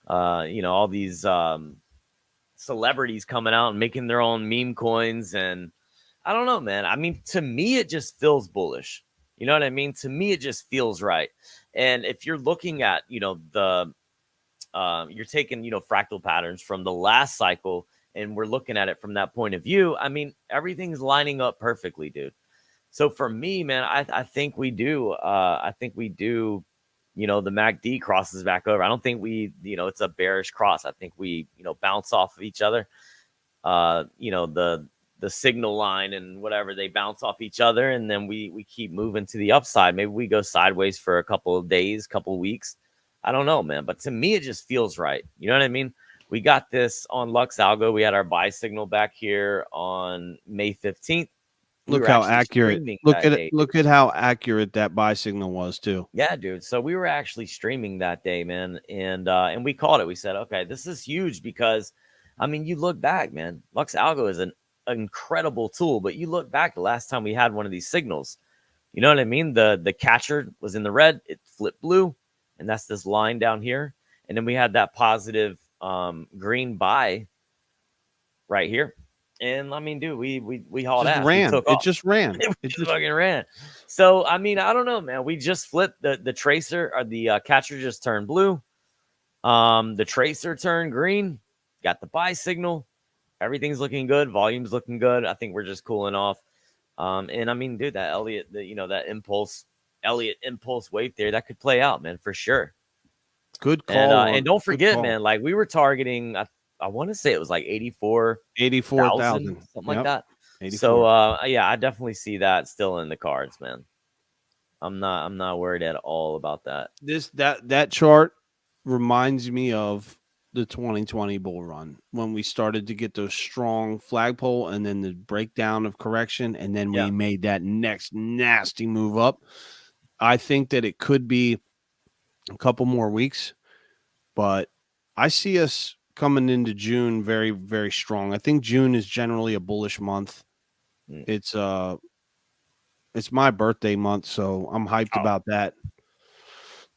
all these celebrities coming out and making their own meme coins. And I don't know, man. I mean, to me, it just feels bullish. You know what I mean? To me, it just feels right. And if you're looking at, you're taking, fractal patterns from the last cycle, and we're looking at it from that point of view, I mean, everything's lining up perfectly, dude. So for me, man, I think we do. The MACD crosses back over. I don't think it's a bearish cross. I think we, bounce off of each other. The signal line and whatever, they bounce off each other, and then we keep moving to the upside. Maybe we go sideways for a couple of days, couple of weeks. I don't know, man. But to me, it just feels right. You know what I mean? We got this on Lux Algo. We had our buy signal back here on May 15th. Look how accurate. Look at how accurate that buy signal was too. Yeah, dude. So we were actually streaming that day, man, and we called it. We said, okay, this is huge because, I mean, you look back, man. Lux Algo is an incredible tool, but you look back the last time we had one of these signals. You know what I mean? The catcher was in the red, it flipped blue, and that's this line down here. And then we had that positive green buy right here. And I mean, dude, we hauled ass. It just ran. It just fucking ran. So I mean, I don't know, man. We just flipped the tracer, or the catcher just turned blue. The tracer turned green, got the buy signal. Everything's looking good. Volume's looking good. I think we're just cooling off. And I mean, dude, that Elliott, that Elliott impulse wave there, that could play out, man, for sure. Good call. And don't forget, man, like we were targeting, I want to say it was like 84,000, something like that. 84. So yeah, I definitely see that still in the cards, man. I'm not worried at all about that. That chart reminds me of the 2020 bull run when we started to get those strong flagpole and then the breakdown of correction, and then we made that next nasty move up. I think that it could be a couple more weeks, but I see us coming into June very, very strong. I think June is generally a bullish month. It's my birthday month, so I'm hyped about that.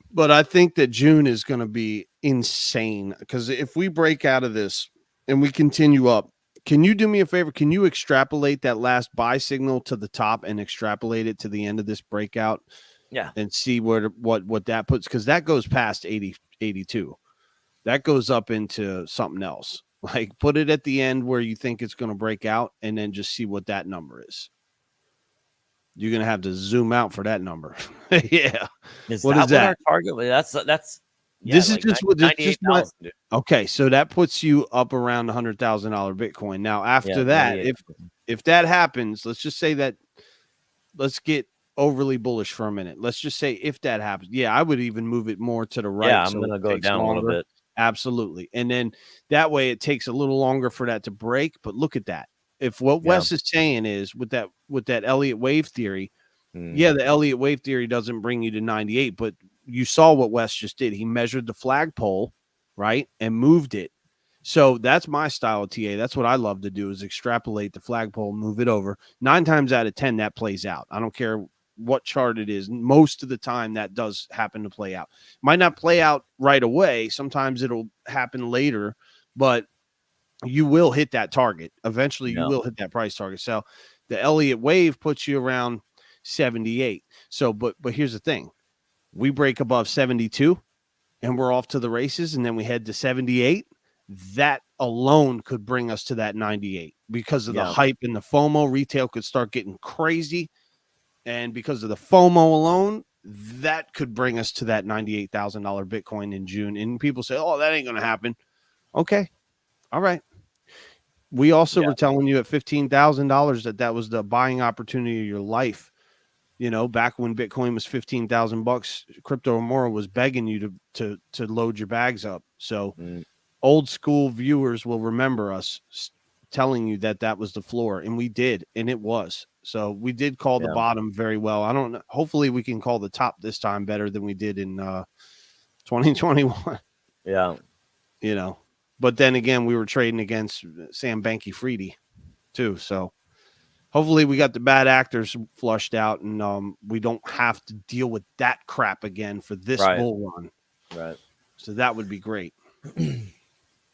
But I think that June is going to be insane, because if we break out of this and we continue up, can you do me a favor? Can you extrapolate that last buy signal to the top and extrapolate it to the end of this breakout? Yeah. And see what that puts, because that goes past 80, 82. That goes up into something else. Like, put it at the end where you think it's going to break out, and then just see what that number is. You're going to have to zoom out for that number. Yeah. What is that? Our target? That's this is just what just okay. So that puts you up around $100,000 Bitcoin. Now, after that, if that happens, let's just say that, let's get overly bullish for a minute. Let's just say if that happens, I would even move it more to the right. Yeah, I'm going to go down a little bit. Absolutely. And then that way it takes a little longer for that to break. But look at that. If what Wes is saying is with that Elliott wave theory, the Elliott wave theory doesn't bring you to 98, but you saw what Wes just did. He measured the flagpole, right, and moved it. So that's my style of TA. That's what I love to do, is extrapolate the flagpole, move it over. 9 times out of 10, that plays out. I don't care what chart it is. Most of the time that does happen to play out. Might not play out right away. Sometimes it'll happen later, but you will hit that target. Eventually you will hit that price target. So the Elliott wave puts you around 78. So, but here's the thing. We break above 72 and we're off to the races, and then we head to 78. That alone could bring us to that 98 because of the hype and the FOMO. Retail could start getting crazy. And because of the FOMO alone, that could bring us to that $98,000 Bitcoin in June. And people say, oh, that ain't going to happen. Okay. All right. We also were telling you at $15,000 that was the buying opportunity of your life. You know, back when Bitcoin was $15,000, Crypto Remora was begging you to load your bags up. So old school viewers will remember us telling you that was the floor, and we did, and it was. So we did call the bottom very well. I don't know. Hopefully we can call the top this time better than we did in 2021. Yeah. You know, but then again, we were trading against Sam Bankman-Fried too. So hopefully we got the bad actors flushed out, and we don't have to deal with that crap again for this bull run. Right. So that would be great.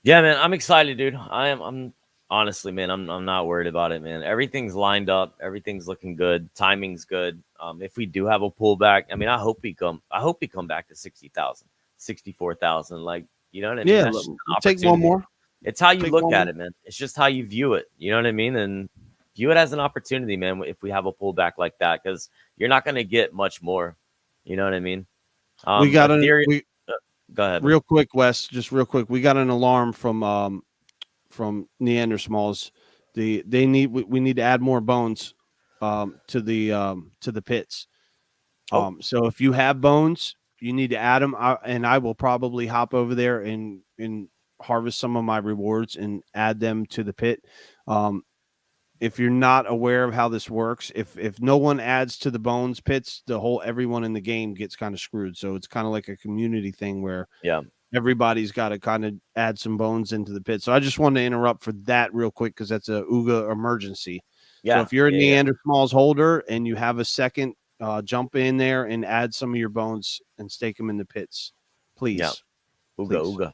Yeah, man, I'm excited, dude. I'm honestly, man, I'm not worried about it, man. Everything's lined up. Everything's looking good. Timing's good. If we do have a pullback, I mean, I hope we come back to 60,000, 64,000. Like, you know what I mean? Yeah, take one more. It's how you look at it, man. It's just how you view it. You know what I mean? And view it as an opportunity, man, if we have a pullback like that, because you're not going to get much more. You know what I mean? We got go ahead. Real quick, Wes, just real quick. We got an alarm from Neandersmalls. We need to add more bones to the pits. So if you have bones, you need to add them, and I will probably hop over there and harvest some of my rewards and add them to the pit. If you're not aware of how this works, if no one adds to the bones pits, everyone in the game gets kind of screwed. So it's kind of like a community thing where everybody's got to kind of add some bones into the pit. So I just wanted to interrupt for that real quick, because that's a Ooga emergency. So if you're a Neandersmalls holder and you have a second, jump in there and add some of your bones and stake them in the pits, please. Yeah, Ooga.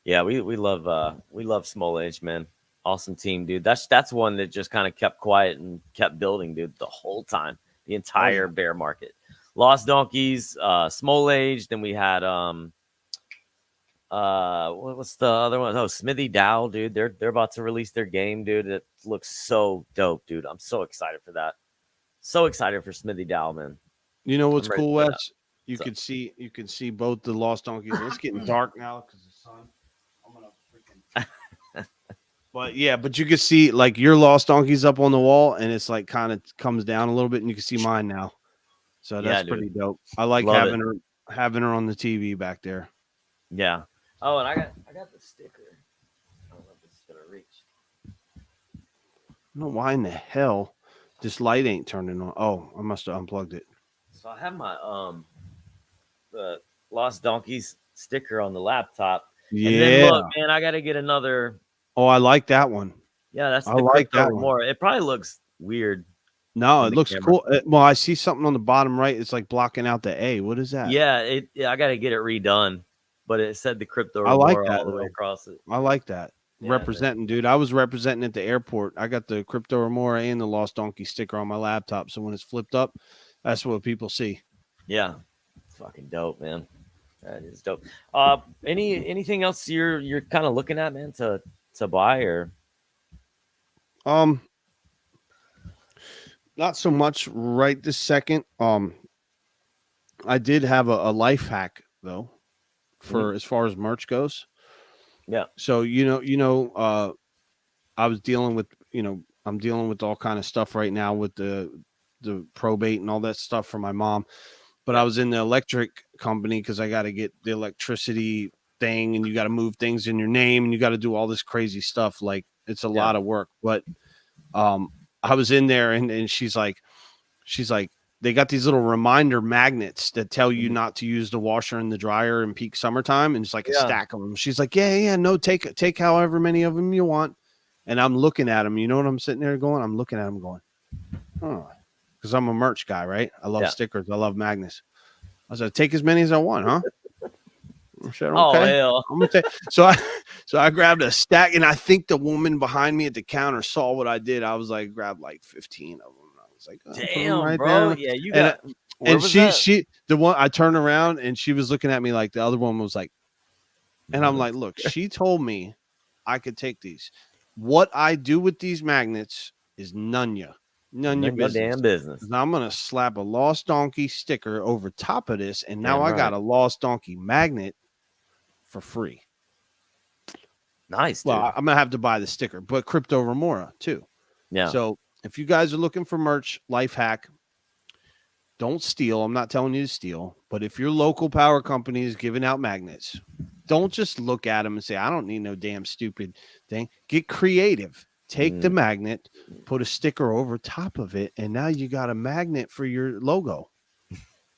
Yeah, we love Small Age, man. Awesome team, dude. That's one that just kind of kept quiet and kept building, dude, the whole time, the entire bear market. Lost Donkeys, Small Age. Then we had What's the other one? Oh, Smithy Dow, dude. They're about to release their game, dude. It looks so dope, dude. I'm so excited for that. So excited for Smithy Dow, man. You know what's I'm ready cool, for that. Wes? You could see both the lost donkeys. It's getting dark now because the sun. I'm gonna freaking. But yeah, but you can see like your lost donkeys up on the wall, and it's like kind of comes down a little bit, and you can see mine now. So Yeah, that's dude. pretty dope. I like Love it. having her on the TV back there. Yeah. Oh, and I got the sticker. I don't know if this is gonna reach. I don't know why in the hell this light ain't turning on. Oh, I must have unplugged it. So I have my the Lost Donkeys sticker on the laptop. And then Yeah. look, man, I gotta get another. Oh, I like that one. Yeah, that's I the like Crypto that one. Remora. It probably looks weird. No, in it the looks camera. cool. Well, I see something on the bottom right. It's like blocking out the A. What is that? Yeah, I gotta get it redone. But it said the Crypto I like Remora that all the way though. across it. I like that. Yeah, Representing, dude. I was representing at the airport. I got the Crypto Remora and the Lost Donkey sticker on my laptop. So when it's flipped up, that's what people see. yeah. It's fucking dope, man. That is dope. Anything else you're kind of looking at, man, to buy or Not so much right this second. I did have a life hack though for as far as merch goes. yeah. So I was dealing with, I'm dealing with all kind of stuff right now with the probate and all that stuff for my mom. But I was in the electric company because I got to get the electricity thing, and you got to move things in your name, and you got to do all this crazy stuff. Like it's a lot of work. But I was in there, and she's like, they got these little reminder magnets that tell you not to use the washer and the dryer in peak summertime, and it's like a stack of them. She's like, no, take however many of them you want. And I'm looking at them. You know what I'm sitting there going? I'm looking at them going, oh, because I'm a merch guy, right? I love stickers. I love magnets. I said, take as many as I want, huh? I said, okay. Hell. I'm gonna take. So I grabbed a stack, and I think the woman behind me at the counter saw what I did. I was like, grabbed like 15 of them. I was like, damn, right bro. there. Yeah, you got. And she the one I turned around and she was looking at me like the other one was like, and I'm like, look, she told me I could take these. What I do with these magnets is none your business. Damn business. I'm gonna slap a Lost Donkey sticker over top of this, and now I got a Lost Donkey magnet for free. Nice. Well, dude. I'm gonna have to buy the sticker, but Crypto Remora too. Yeah. So if you guys are looking for merch, life hack, don't steal. I'm not telling you to steal, but if your local power company is giving out magnets, don't just look at them and say, I don't need no damn stupid thing. Get creative. Take the magnet, put a sticker over top of it, and now you got a magnet for your logo.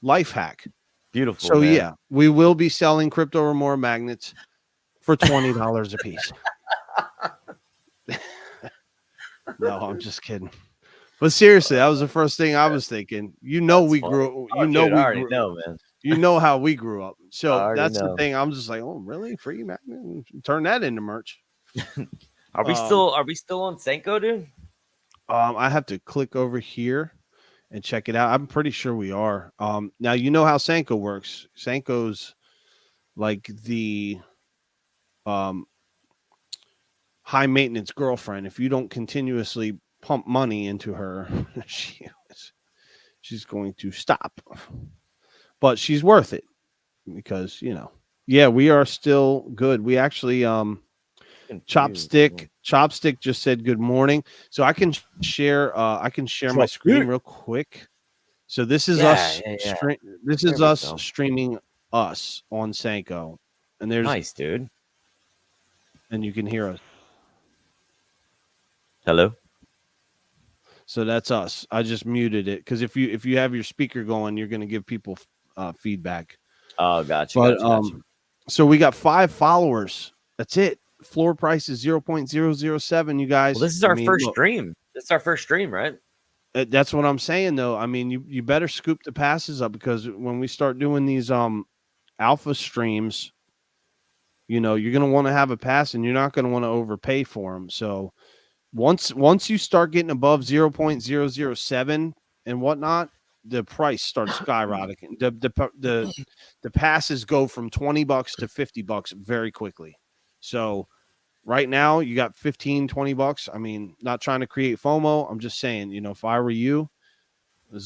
Life hack. Beautiful. So man. yeah, we will be selling Crypto Remora magnets for $20 a piece. No, I'm just kidding. But seriously, that was the first thing I was thinking. We grew. Man. You know how we grew up. So that's the thing. I'm just like, oh, really? Free magnet? Turn that into merch. Are we still on Senko, dude? I have to click over here and check it out. I'm pretty sure we are. Now you know how Senko works. Senko's like the high maintenance girlfriend. If you don't continuously pump money into her, she's going to stop. But she's worth it because we are still good. We actually Chopstick just said good morning, so I can share my screen real quick. So this is us. This is us streaming us on Senko, and there's nice, dude. And you can hear us. Hello. So that's us. I just muted it because if you have your speaker going, you're going to give people feedback. Oh, gotcha. But so we got 5 followers. That's it. Floor price is 0.007. You guys. Well, this is our first stream. This is our first stream, right? That's what I'm saying, though. I mean, you better scoop the passes up because when we start doing these alpha streams, you're going to want to have a pass, and you're not going to want to overpay for them. So once you start getting above 0.007 and whatnot, the price starts skyrocketing. The passes go from $20 to $50 very quickly. So right now you got 15, $20. I mean, not trying to create FOMO. I'm just saying, if I were you,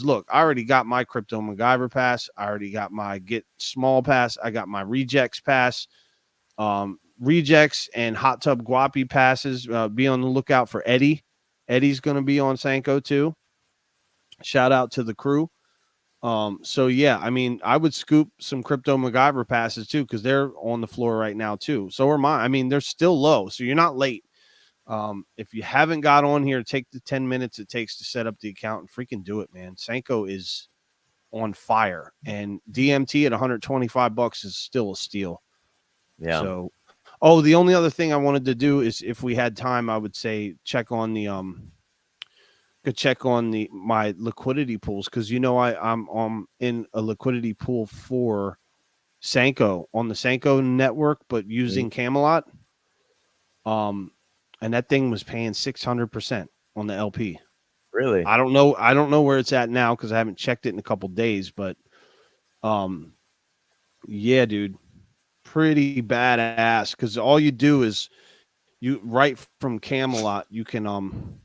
look, I already got my crypto MacGyver pass. I already got my get small pass. I got my rejects pass. Rejects and hot tub guapi passes. Be on the lookout for Eddie. Eddie's going to be on Sanko too. Shout out to the crew. So yeah, I mean, I would scoop some crypto MacGyver passes too, because they're on the floor right now too. So are mine. I mean, they're still low, so you're not late. If you haven't got on here, take the 10 minutes it takes to set up the account and freaking do it, man. Sanko is on fire, and DMT at $125 is still a steal. Yeah. So, the only other thing I wanted to do is, if we had time, I would say check on the my liquidity pools, because I'm in a liquidity pool for Sanko on the Sanko network, but using Camelot. And that thing was paying 600% on the LP. Really? I don't know where it's at now, because I haven't checked it in a couple days, but yeah, dude, pretty badass. Because all you do is right from Camelot, you can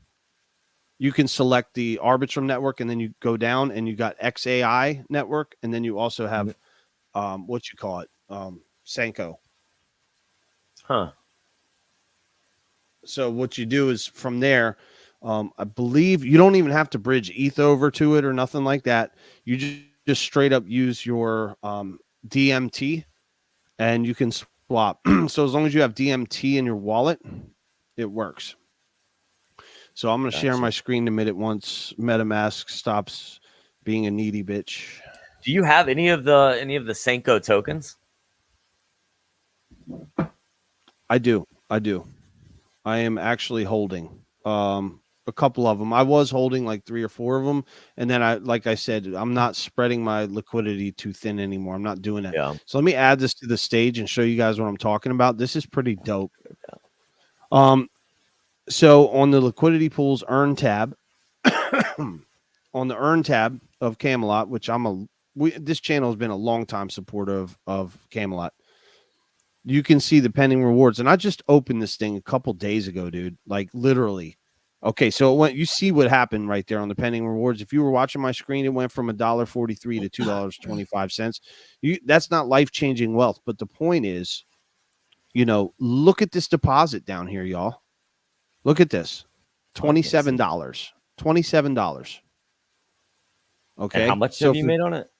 select the Arbitrum network, and then you go down and you got XAI network, and then you also have Sanko. Huh. So what you do is from there, I believe you don't even have to bridge ETH over to it or nothing like that. You just straight up use your DMT, and you can swap. So as long as you have DMT in your wallet, it works. So I'm going to share my screen the minute once MetaMask stops being a needy bitch. Do you have any of the Sanko tokens? I do. I am actually holding a couple of them. I was holding like 3 or 4 of them, and then like I said, I'm not spreading my liquidity too thin anymore. I'm not doing it. Yeah. So let me add this to the stage and show you guys what I'm talking about. This is pretty dope. So on the liquidity pools earn tab, on the earn tab of Camelot, which this channel has been a long time supporter of Camelot. You can see the pending rewards, and I just opened this thing a couple days ago, dude. Like literally. Okay, so you see what happened right there on the pending rewards. If you were watching my screen, it went from $1.43 to $2.25. That's not life-changing wealth, but the point is, look at this deposit down here, y'all. Look at this, $27. $27. Okay, and how much have you made on it?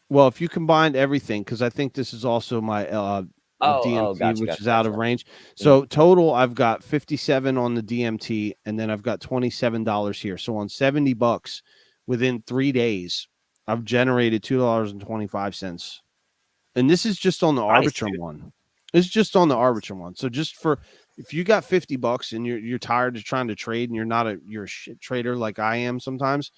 Well, if you combined everything, because I think this is also my DMT, which is out of range. So total, I've got 57 on the DMT, and then I've got $27 here. So on $70 within 3 days, I've generated $2.25. And this is just on the Arbitrum one. It's just on the Arbitrum one. So just if you got $50 and you're tired of trying to trade, and you're a shit trader like I am sometimes,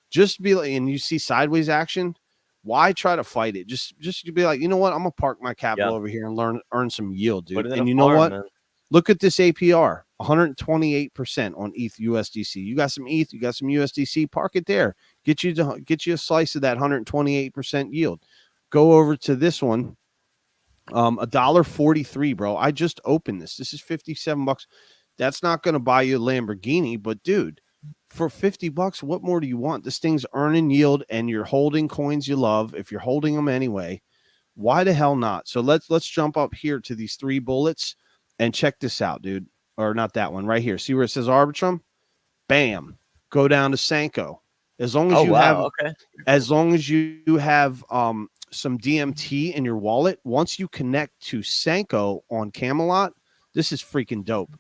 just be like, and you see sideways action, why try to fight it? Just be like, you know what? I'm gonna park my capital over here and earn some yield, dude. And you know what? Man. Look at this APR, 128% on ETH USDC. You got some ETH, you got some USDC, park it there. Get you a slice of that 128% yield. Go over to this one, $1.43, bro. I just opened this. This is $57. That's not gonna buy you a Lamborghini, but dude, for $50, what more do you want? This thing's earning yield, and you're holding coins you love. If you're holding them anyway, why the hell not? So let's jump up here to these 3 bullets and check this out, dude. Or not that one right here. See where it says Arbitrum? Bam. Go down to Sanko. As long as as long as you have some DMT in your wallet, once you connect to Sanko on Camelot, this is freaking dope.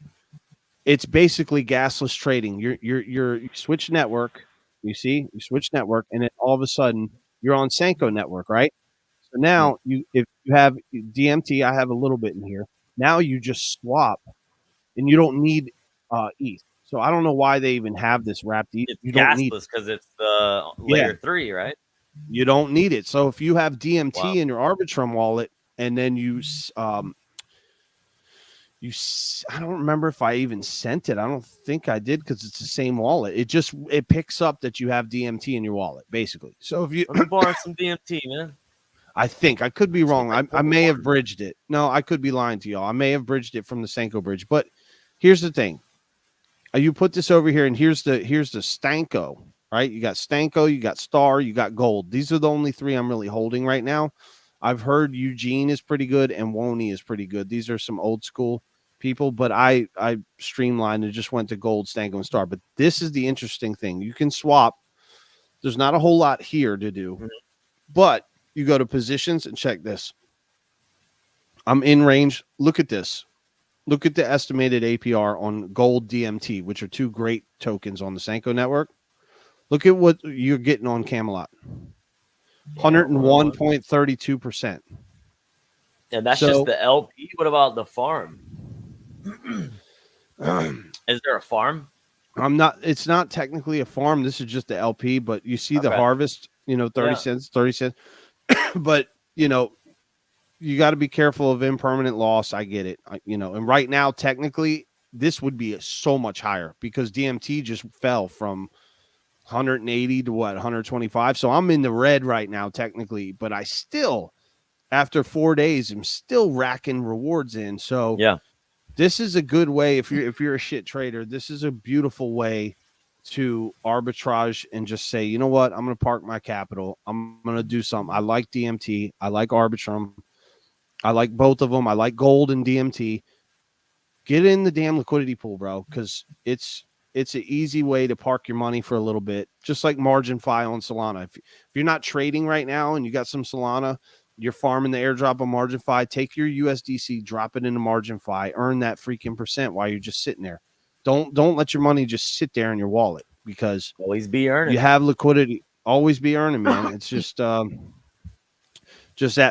It's basically gasless trading. You switch network, you switch network, and then all of a sudden you're on Sanko network, right? So now if you have DMT, I have a little bit in here. Now you just swap, and you don't need ETH. So I don't know why they even have this wrapped ETH. You don't need it because it's the layer 3, right? You don't need it. So if you have DMT in your Arbitrum wallet, and then you I don't remember if I even sent it. I don't think I did because it's the same wallet. It picks up that you have DMT in your wallet, basically. So if you Let me borrow some DMT, man. I think I could be wrong. Like I may have bridged it. No, I could be lying to y'all. I may have bridged it from the Senko bridge. But here's the thing. You put this over here, and here's the Stanko, right? You got Stanko, you got Star, you got Gold. These are the only three I'm really holding right now. I've heard Eugene is pretty good and Woney is pretty good. These are some old school people, but I streamlined and just went to Gold, Stanko, and Star. But this is the interesting thing. You can swap. There's not a whole lot here to do, but you go to positions and check this. I'm in range. Look at this. Look at the estimated APR on Gold DMT, which are two great tokens on the Senko network. Look at what you're getting on Camelot. 101.32%. And that's just the LP. What about the farm? Is there a farm? It's not technically a farm. This is just the LP, but you see the harvest, 30 cents. But, you got to be careful of impermanent loss. I get it. And right now, technically, this would be so much higher because DMT just fell from 180 to 125. So I'm in the red right now, technically, but I still, after 4 days, I'm still racking rewards in. So this is a good way. If you're a shit trader, this is a beautiful way to arbitrage and just say, you know what? I'm going to park my capital. I'm going to do something. I like DMT. I like Arbitrum. I like both of them. I like Gold and DMT. Get in the damn liquidity pool, bro, because it's an easy way to park your money for a little bit, just like margin fi on Solana. If you're not trading right now and you got some Solana, you're farming the airdrop on margin fi, take your USDC, drop it into margin fi, earn that freaking percent while you're just sitting there. Don't let your money just sit there in your wallet because always be earning. You have liquidity. Always be earning, man. It's just that.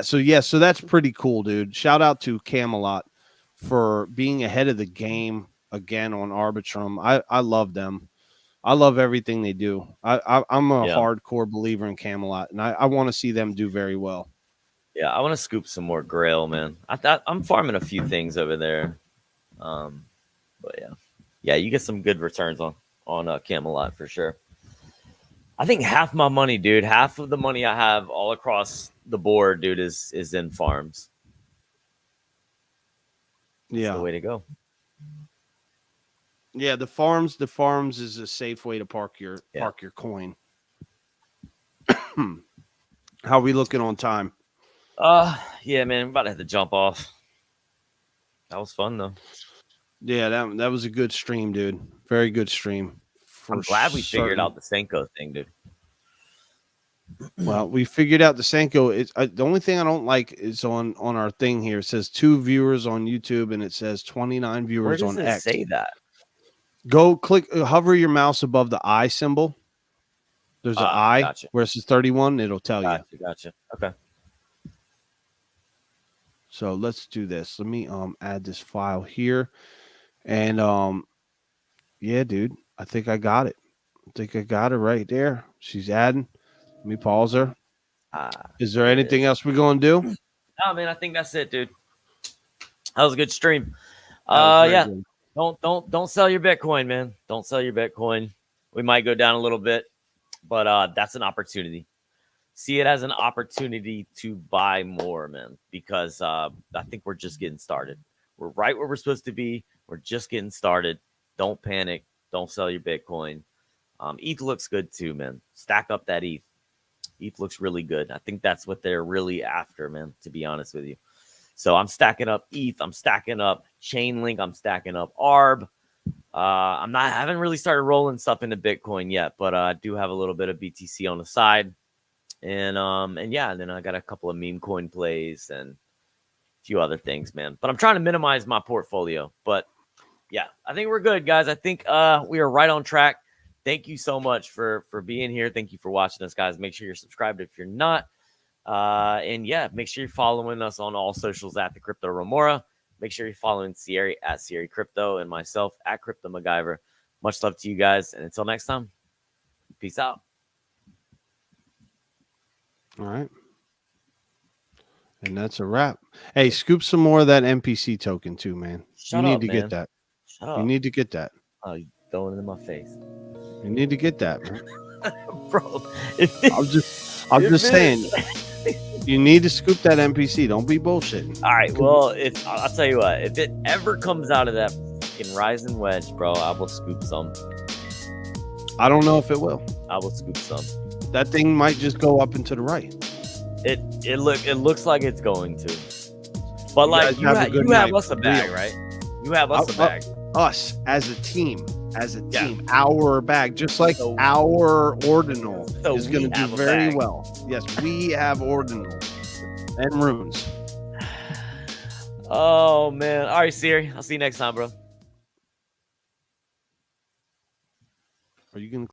So so that's pretty cool, dude. Shout out to Camelot for being ahead of the game again on Arbitrum. I love them. I love everything they do. I'm a hardcore believer in Camelot, and I want to see them do very well. Yeah, I want to scoop some more Grail, man. I'm farming a few things over there, but you get some good returns on Camelot for sure. I think half my money, dude, half of the money I have all across the board, dude, is in farms. That's the way to go. Yeah, the farms is a safe way to park your coin. How are we looking on time? Yeah, man, I'm about to have to jump off. That was fun though. Yeah, that was a good stream, dude. Very good stream. I'm glad we figured out the Senko thing, dude. Well, we figured out the Senko. The only thing I don't like is on our thing here. It says 2 viewers on YouTube and it says 29 viewers on X. Where does it say that? Go click, hover your mouse above the I symbol. There's an I where it says 31. It'll tell you. Gotcha. Okay. So let's do this. Let me add this file here, and yeah, dude, I think I got it. I think I got it right there. She's adding. Let me pause her. Is there anything else we're gonna do? No, man, I think that's it, dude. That was a good stream. Good. Don't sell your Bitcoin, man. Don't sell your Bitcoin. We might go down a little bit, but that's an opportunity. See it as an opportunity to buy more, man, because I think we're just getting started. We're right where we're supposed to be. We're just getting started. Don't panic. Don't sell your Bitcoin. ETH looks good too, man. Stack up that ETH. ETH looks really good. I think that's what they're really after, man, to be honest with you. So I'm stacking up ETH. I'm stacking up Chainlink. I'm stacking up ARB. I haven't really started rolling stuff into Bitcoin yet, but I do have a little bit of BTC on the side. And then I got a couple of meme coin plays and a few other things, man. But I'm trying to minimize my portfolio. But yeah, I think we're good, guys. I think we are right on track. Thank you so much for being here. Thank you for watching us, guys. Make sure you're subscribed if you're not. And yeah, make sure you're following us on all socials at the Crypto Remora. Make sure you're following Sierra at Sierra Crypto and myself at Crypto MacGyver. Much love to you guys. And until next time, peace out. All right. And that's a wrap. Hey, scoop some more of that NPC token too, man. Shut you need up, to man. get that. Shut up. You need to get that. Oh, you throwing it in my face. You need to get that, man. Bro, I'm just saying, you need to scoop that NPC. Don't be bullshitting. All right, well, I'll tell you what, if it ever comes out of that fucking rising wedge, bro, I will scoop some. I don't know if it will. I will scoop some. That thing might just go up and to the right. It looks like it's going to. But like you have us a bag, right? You have us a bag. Us as a team. Our bag, just like our ordinal is going to do very well. Yes, we have ordinals and runes. Oh man! All right, Siri. I'll see you next time, bro. Are you going to